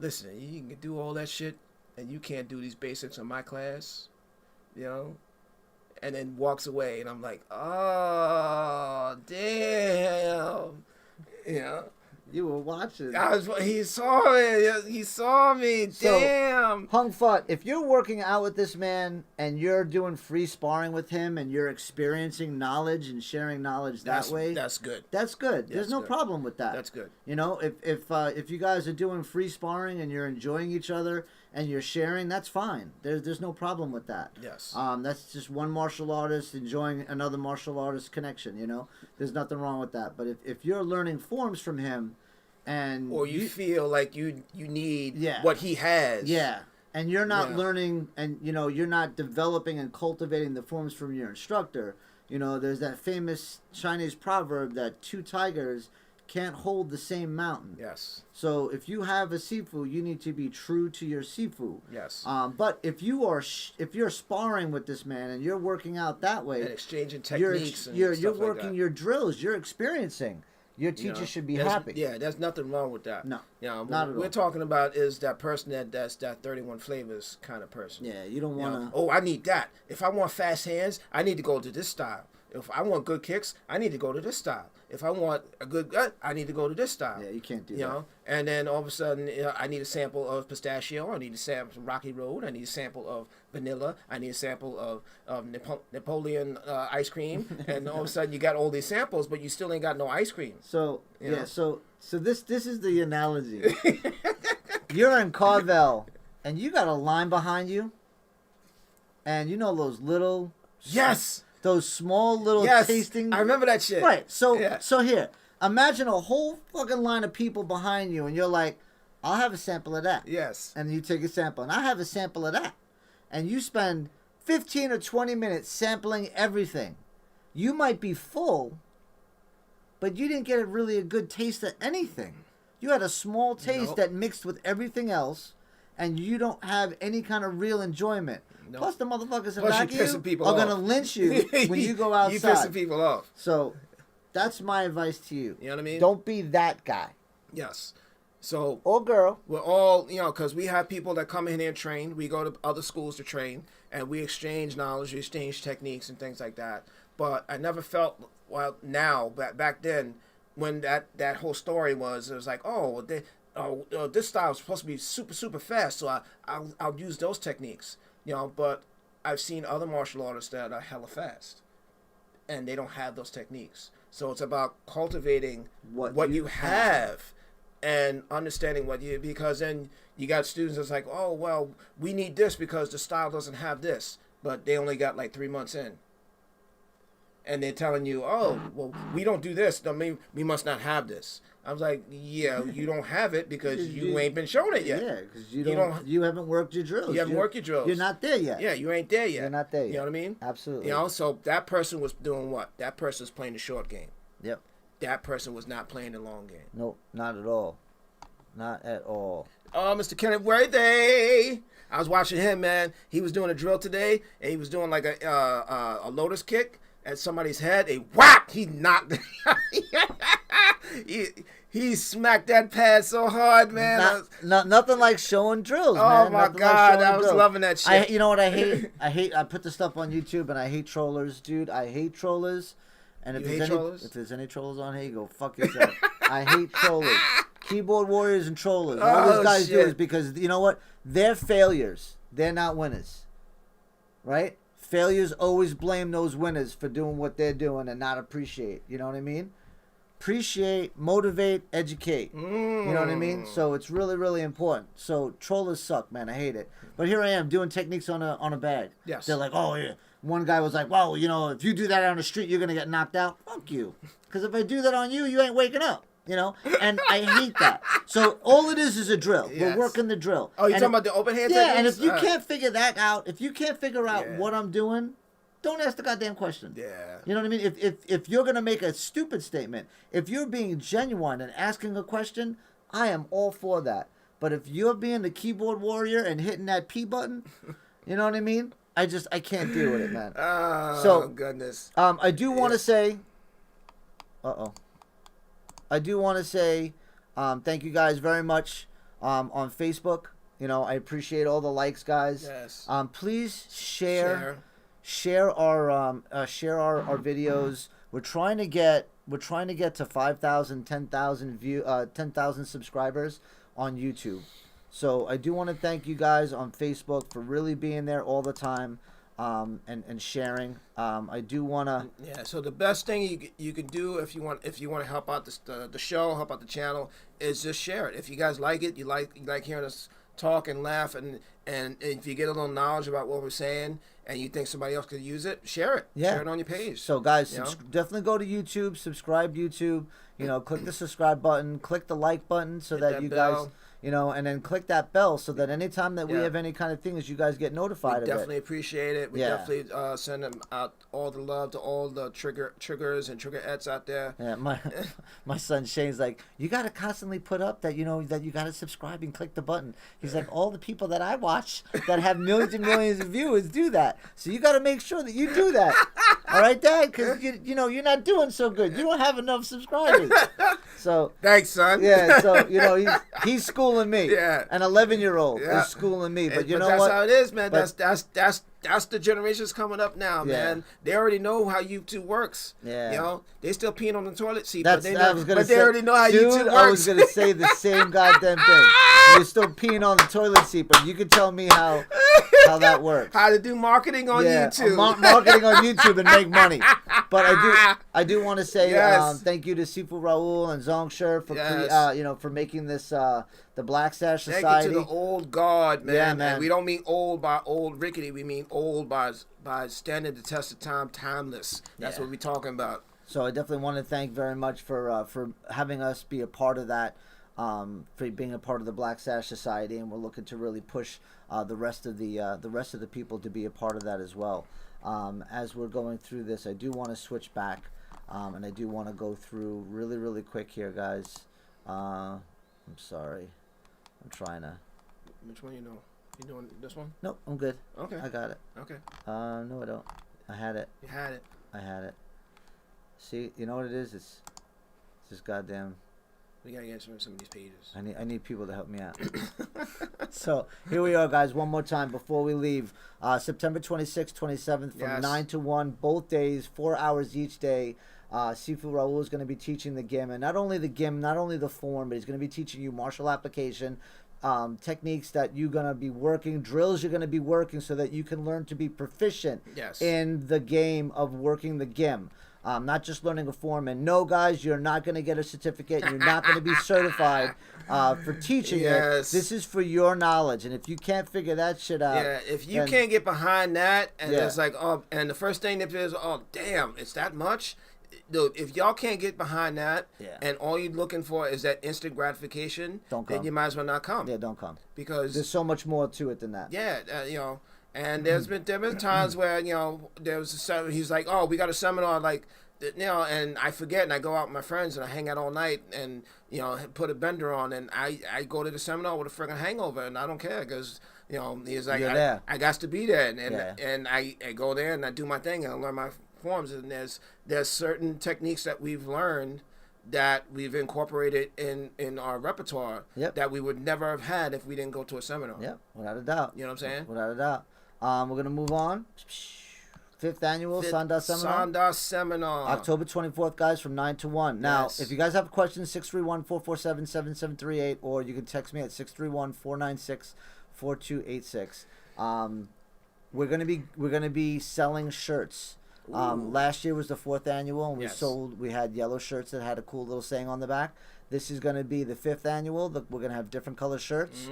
listen, you can do all that shit, and you can't do these basics in my class, and then walks away, and I'm like, oh, damn, You were watching. He saw me, damn. Hung Fut, if you're working out with this man, and you're doing free sparring with him, and you're experiencing knowledge and sharing knowledge that way. That's good. That's good. There's no problem with that. That's good. If you guys are doing free sparring and you're enjoying each other and you're sharing, that's fine. There's no problem with that. Yes. That's just one martial artist enjoying another martial artist connection. There's nothing wrong with that. But if you're learning forms from him, or you feel like you need what he has, and you're not learning, and you're not developing and cultivating the forms from your instructor. There's that famous Chinese proverb that 2 tigers can't hold the same mountain. Yes. So if you have a Shifu, you need to be true to your Shifu. Yes. But if you're sparring with this man and you're working out that way, and exchanging techniques, you're working like your drills, you're experiencing. Your teacher should be happy. Yeah, there's nothing wrong with that. No, not at all. What we're talking about is that person that's that 31 flavors kind of person. Yeah, you don't want to. Oh, I need that. If I want fast hands, I need to go to this style. If I want good kicks, I need to go to this style. If I want a good gut, I need to go to this style. Yeah, you can't do that. And then all of a sudden, I need a sample of pistachio. I need a sample of Rocky Road. I need a sample of vanilla. I need a sample of Napoleon ice cream. And all of a sudden, you got all these samples, but you still ain't got no ice cream. So so this is the analogy. You're in Carvel, and you got a line behind you, and those little those small little tasting. I remember that shit. Right. So here, imagine a whole fucking line of people behind you, and you're like, I'll have a sample of that. Yes. And you take a sample, and I have a sample of that. And you spend 15 or 20 minutes sampling everything. You might be full, but you didn't get a good taste of anything. You had a small taste that mixed with everything else, and you don't have any kind of real enjoyment. Nope. Plus, the motherfuckers in back of you are going to lynch you when you go outside. You pissing people off. So, that's my advice to you. You know what I mean? Don't be that guy. Yes. So, or girl. We're all, because we have people that come in here and train. We go to other schools to train, and we exchange knowledge, we exchange techniques and things like that. But I never felt, back then, when that whole story was, it was like, this style is supposed to be super, super fast, so I'll use those techniques. But I've seen other martial artists that are hella fast, and they don't have those techniques. So it's about cultivating what you have and understanding because then you got students that's like, oh, well, we need this because the style doesn't have this, but they only got like 3 months in. And they're telling you, oh, well, we don't do this. I mean, we must not have this. I was like, yeah, you don't have it because you ain't been shown it yet. Yeah, because you haven't worked your drills. You haven't worked your drills. You're not there yet. Yeah, you ain't there yet. You're not there yet. You know what I mean? Absolutely. So that person was doing what? That person was playing the short game. Yep. That person was not playing the long game. Nope, not at all. Not at all. Oh, Mr. Kenneth Worthy. I was watching him, man. He was doing a drill today, and he was doing like a lotus kick at somebody's head. A whap! He knocked. he smacked that pad so hard, man. Nothing like showing drills, oh man. my Nothing God, like I was loving that shit. You know what I hate? I put the stuff on YouTube, and I hate trollers, dude. I hate trollers. And if there's any trollers on here, you go fuck yourself. I hate trollers. Keyboard warriors and trollers. All those guys do is because, you know what? They're failures. They're not winners. Right? Failures always blame those winners for doing what they're doing and not appreciate. You know what I mean? Appreciate, motivate, educate. You know what I mean? So it's really, really important. So trollers suck, man. I hate it. But here I am doing techniques on a bag. Yes. They're like, oh, yeah. One guy was like, well, you know, if you do that on the street, you're going to get knocked out. Fuck you. Because if I do that on you, you ain't waking up. You know? And I hate that. So all it is a drill. Yes. We're working the drill. Oh, you're talking about the open hand techniques? Yeah, techniques? and if you can't figure that out, if you can't figure out what I'm doing, don't ask the goddamn question. Yeah. You know what I mean? If you're going to make a stupid statement, if you're being genuine and asking a question, I am all for that. But if you're being the keyboard warrior and hitting that P button, you know what I mean? I can't deal with it, man. Oh, so, goodness. I do want to say, I do want to say, thank you guys very much on Facebook. You know, I appreciate all the likes, guys. Yes. Please share our videos. We're trying to get to 5,000, 10,000 subscribers on YouTube. So I do want to thank you guys on Facebook for really being there all the time, and sharing. I do want to. Yeah. So the best thing you can do if you want to help out the show, help out the channel, is just share it. If you guys like it, you like hearing us talk and laugh, and if you get a little knowledge about what we're saying, and you think somebody else could use it, share it. Yeah. Share it on your page. So guys, definitely go to YouTube, subscribe YouTube. You know, click the subscribe button, click the like button, so that you guys. You know, and then click that bell so that anytime that we have any kind of things, you guys get notified of it. Definitely appreciate it. We definitely send them out all the love to all the triggers and triggerettes out there. Yeah, my son Shane's like, you got to constantly put up that, you know, that you got to subscribe and click the button. He's like, all the people that I watch that have millions and millions of viewers do that. So you got to make sure that you do that. All right, Dad? Because, you know, you're not doing so good. You don't have enough subscribers. So thanks, son. Yeah, so, you know, he's schooling me. Yeah. An 11-year-old is schooling me. But you know that's what? That's how it is, man. That's the generations coming up now, man. They already know how YouTube works. Yeah. You know, they still peeing on the toilet seat, but they already know how YouTube works. I was gonna say the same goddamn thing. You're still peeing on the toilet seat, but you can tell me how that works. How to do marketing on YouTube. Marketing on YouTube and make money. But I do want to say thank you to Shifu Raul and Zongshir for for making this the Black Sash Society. Thank you to the old guard, man. Yeah, man. And we don't mean old by old rickety. We mean old by standing the test of time, timeless. That's what we're talking about. So I definitely want to thank very much for having us be a part of that, for being a part of the Black Sash Society, and we're looking to really push the rest of the people to be a part of that as well. As we're going through this, I do want to switch back, and I do want to go through really, really quick here, guys. I'm sorry. I'm trying to. Which one you know? You doing this one? Nope, I'm good. Okay. I got it. Okay. No, I don't. I had it. You had it. I had it. See, you know what it is? It's just goddamn. We gotta get some of these pages. I need people to help me out. So here we are, guys. One more time before we leave. September 26th, 27th, from 9 to 1, both days, 4 hours each day. Shifu Raul is going to be teaching the GIM, and not only the GIM, not only the form, but he's going to be teaching you martial application, techniques that you're going to be working, drills you're going to be working, so that you can learn to be proficient in the game of working the GIM. Not just learning a form. And no, guys, you're not going to get a certificate. You're not going to be certified for teaching it. This is for your knowledge. And if you can't figure that shit out. Yeah, if you can't get behind that, and it's like, and the first thing that is, oh, damn, it's that much? Dude, if y'all can't get behind that, and all you're looking for is that instant gratification, then you might as well not come. Yeah, don't come. Because there's so much more to it than that. Yeah, you know. And there been times where, you know, there was he's like, oh, we got a seminar, like, you know, and I forget, and I go out with my friends, and I hang out all night, and, you know, put a bender on, and I go to the seminar with a freaking hangover, and I don't care, because You know, he's like, You're there. I got to be there, Yeah. and I go there and I do my thing and I learn my forms. And there's certain techniques that we've learned that we've incorporated in our repertoire Yep. that we would never have had if we didn't go to a seminar. Yep, without a doubt. You know what I'm saying? Without a doubt. We're gonna move on. 5th annual Sanda Seminar. Sanda Seminar. October 24th, guys, from 9 to 1. Now, Yes. if you guys have questions, 631-447-7738, or you can text me at 631-496-4286. We're gonna be selling shirts. Last year was the 4th annual, and Yes. we had yellow shirts that had a cool little saying on the back. This is going to be the 5th annual. We're going to have different color shirts.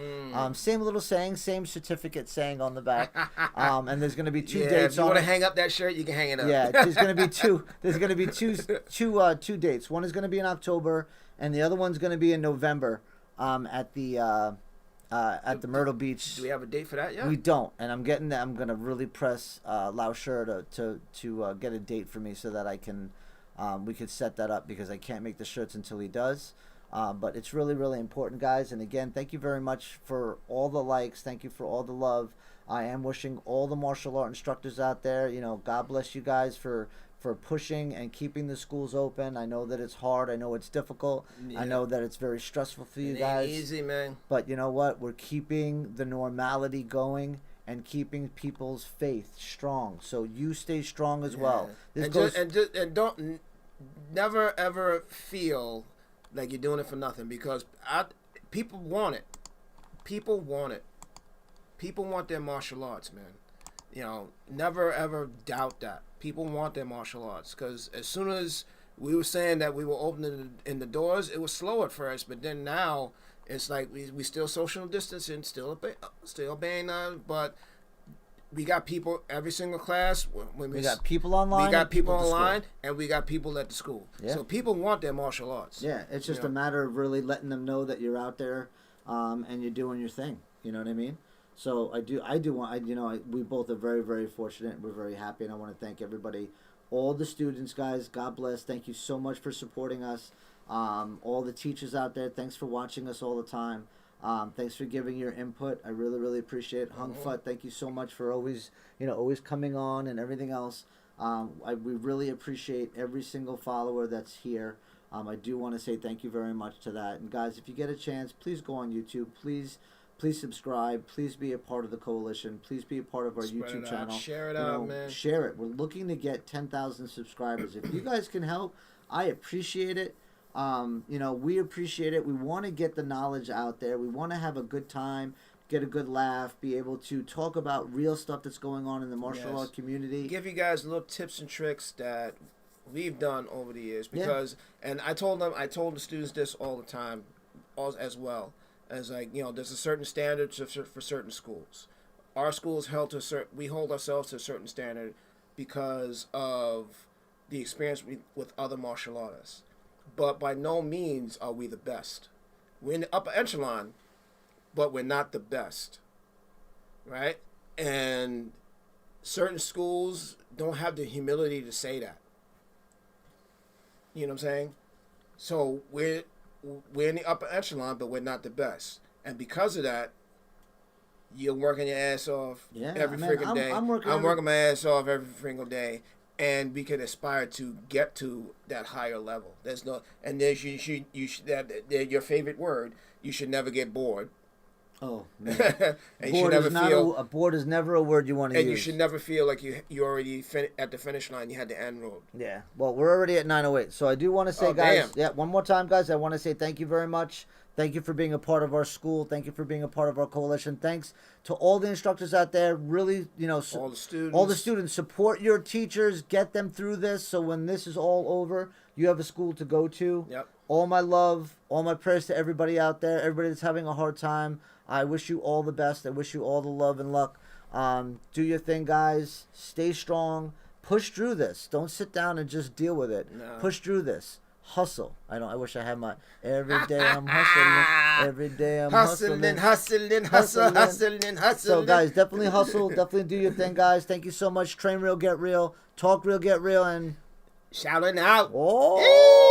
Same little saying, same certificate saying on the back. And there's going to be 2 dates If you on want to it. hang up that shirt, you can hang it up. Yeah, there's going to be two. There's going to be two dates. One is going to be in October, and the other one's going to be in November. At the Myrtle Beach. Do we have a date for that yet? We don't, and I'm going to really press Lauscher to get a date for me so that I can we could set that up, because I can't make the shirts until he does. But it's really, really important, guys. And again, thank you very much for all the likes. Thank you for all the love. I am wishing all the martial art instructors out there, God bless you guys for pushing and keeping the schools open. I know that it's hard. I know it's difficult. Yeah. I know that it's very stressful for you It guys. ain't easy, man. But you know what? We're keeping the normality going and keeping people's faith strong. So you stay strong as well. This And don't never ever feel like you're doing it for nothing, because people want it. People want it. People want their martial arts, man. Never ever doubt that. People want their martial arts, because as soon as we were saying that we were opening in the doors, it was slow at first, but then now it's like we still social distancing, still obeying, but we got people every single class. When we got people online. We got people at the online, school. and we got people at the school. Yeah. So people want their martial arts. Yeah, it's just a matter of really letting them know that you're out there, and you're doing your thing. You know what I mean? So I do want. We both are very, very fortunate. We're very happy, and I want to thank everybody, all the students, guys. God bless. Thank you so much for supporting us. All the teachers out there, thanks for watching us all the time. Thanks for giving your input. I really, really appreciate it. Hung Fut, thank you so much for always coming on and everything else. We really appreciate every single follower that's here. I do want to say thank you very much to that. And guys, if you get a chance, please go on YouTube. Please subscribe. Please be a part of the coalition. Please be a part of our YouTube channel. Share it out, man. Share it. We're looking to get 10,000 subscribers. If you guys can help, I appreciate it. We appreciate it. We want to get the knowledge out there. We want to have a good time, get a good laugh, be able to talk about real stuff that's going on in the martial art community. Give you guys little tips and tricks that we've done over the years, because, and I told the students this all the time, as well, as there's a certain standard for certain schools. Our school is held to we hold ourselves to a certain standard because of the experience with other martial artists. But by no means are we the best. We're in the upper echelon, but we're not the best, right? And certain schools don't have the humility to say that. You know what I'm saying? So we're in the upper echelon, but we're not the best. And because of that, you're working your ass off every freaking day. I'm working my ass off every single day. And we can aspire to get to that higher level. There's your favorite word. You should never get bored. Oh, man. Bored is never a word you want to use. And you should never feel like you already at the finish line. You had the end road. Yeah. Well, we're already at 9:08, so I do want to say, guys. Damn. Yeah. One more time, guys. I want to say thank you very much. Thank you for being a part of our school. Thank you for being a part of our coalition. Thanks to all the instructors out there. Really, all the students. Support your teachers. Get them through this, so when this is all over, you have a school to go to. Yep. All my love, all my prayers to everybody out there. Everybody that's having a hard time. I wish you all the best. I wish you all the love and luck. Do your thing, guys. Stay strong. Push through this. Don't sit down and just deal with it. No. Push through this. Hustle. I wish I had my every day I'm hustling. Every day I'm hustling. Hustling. So guys, definitely hustle. Definitely do your thing, guys. Thank you so much. Train real, get real. Talk real, get real, and Shaolin out. Oh.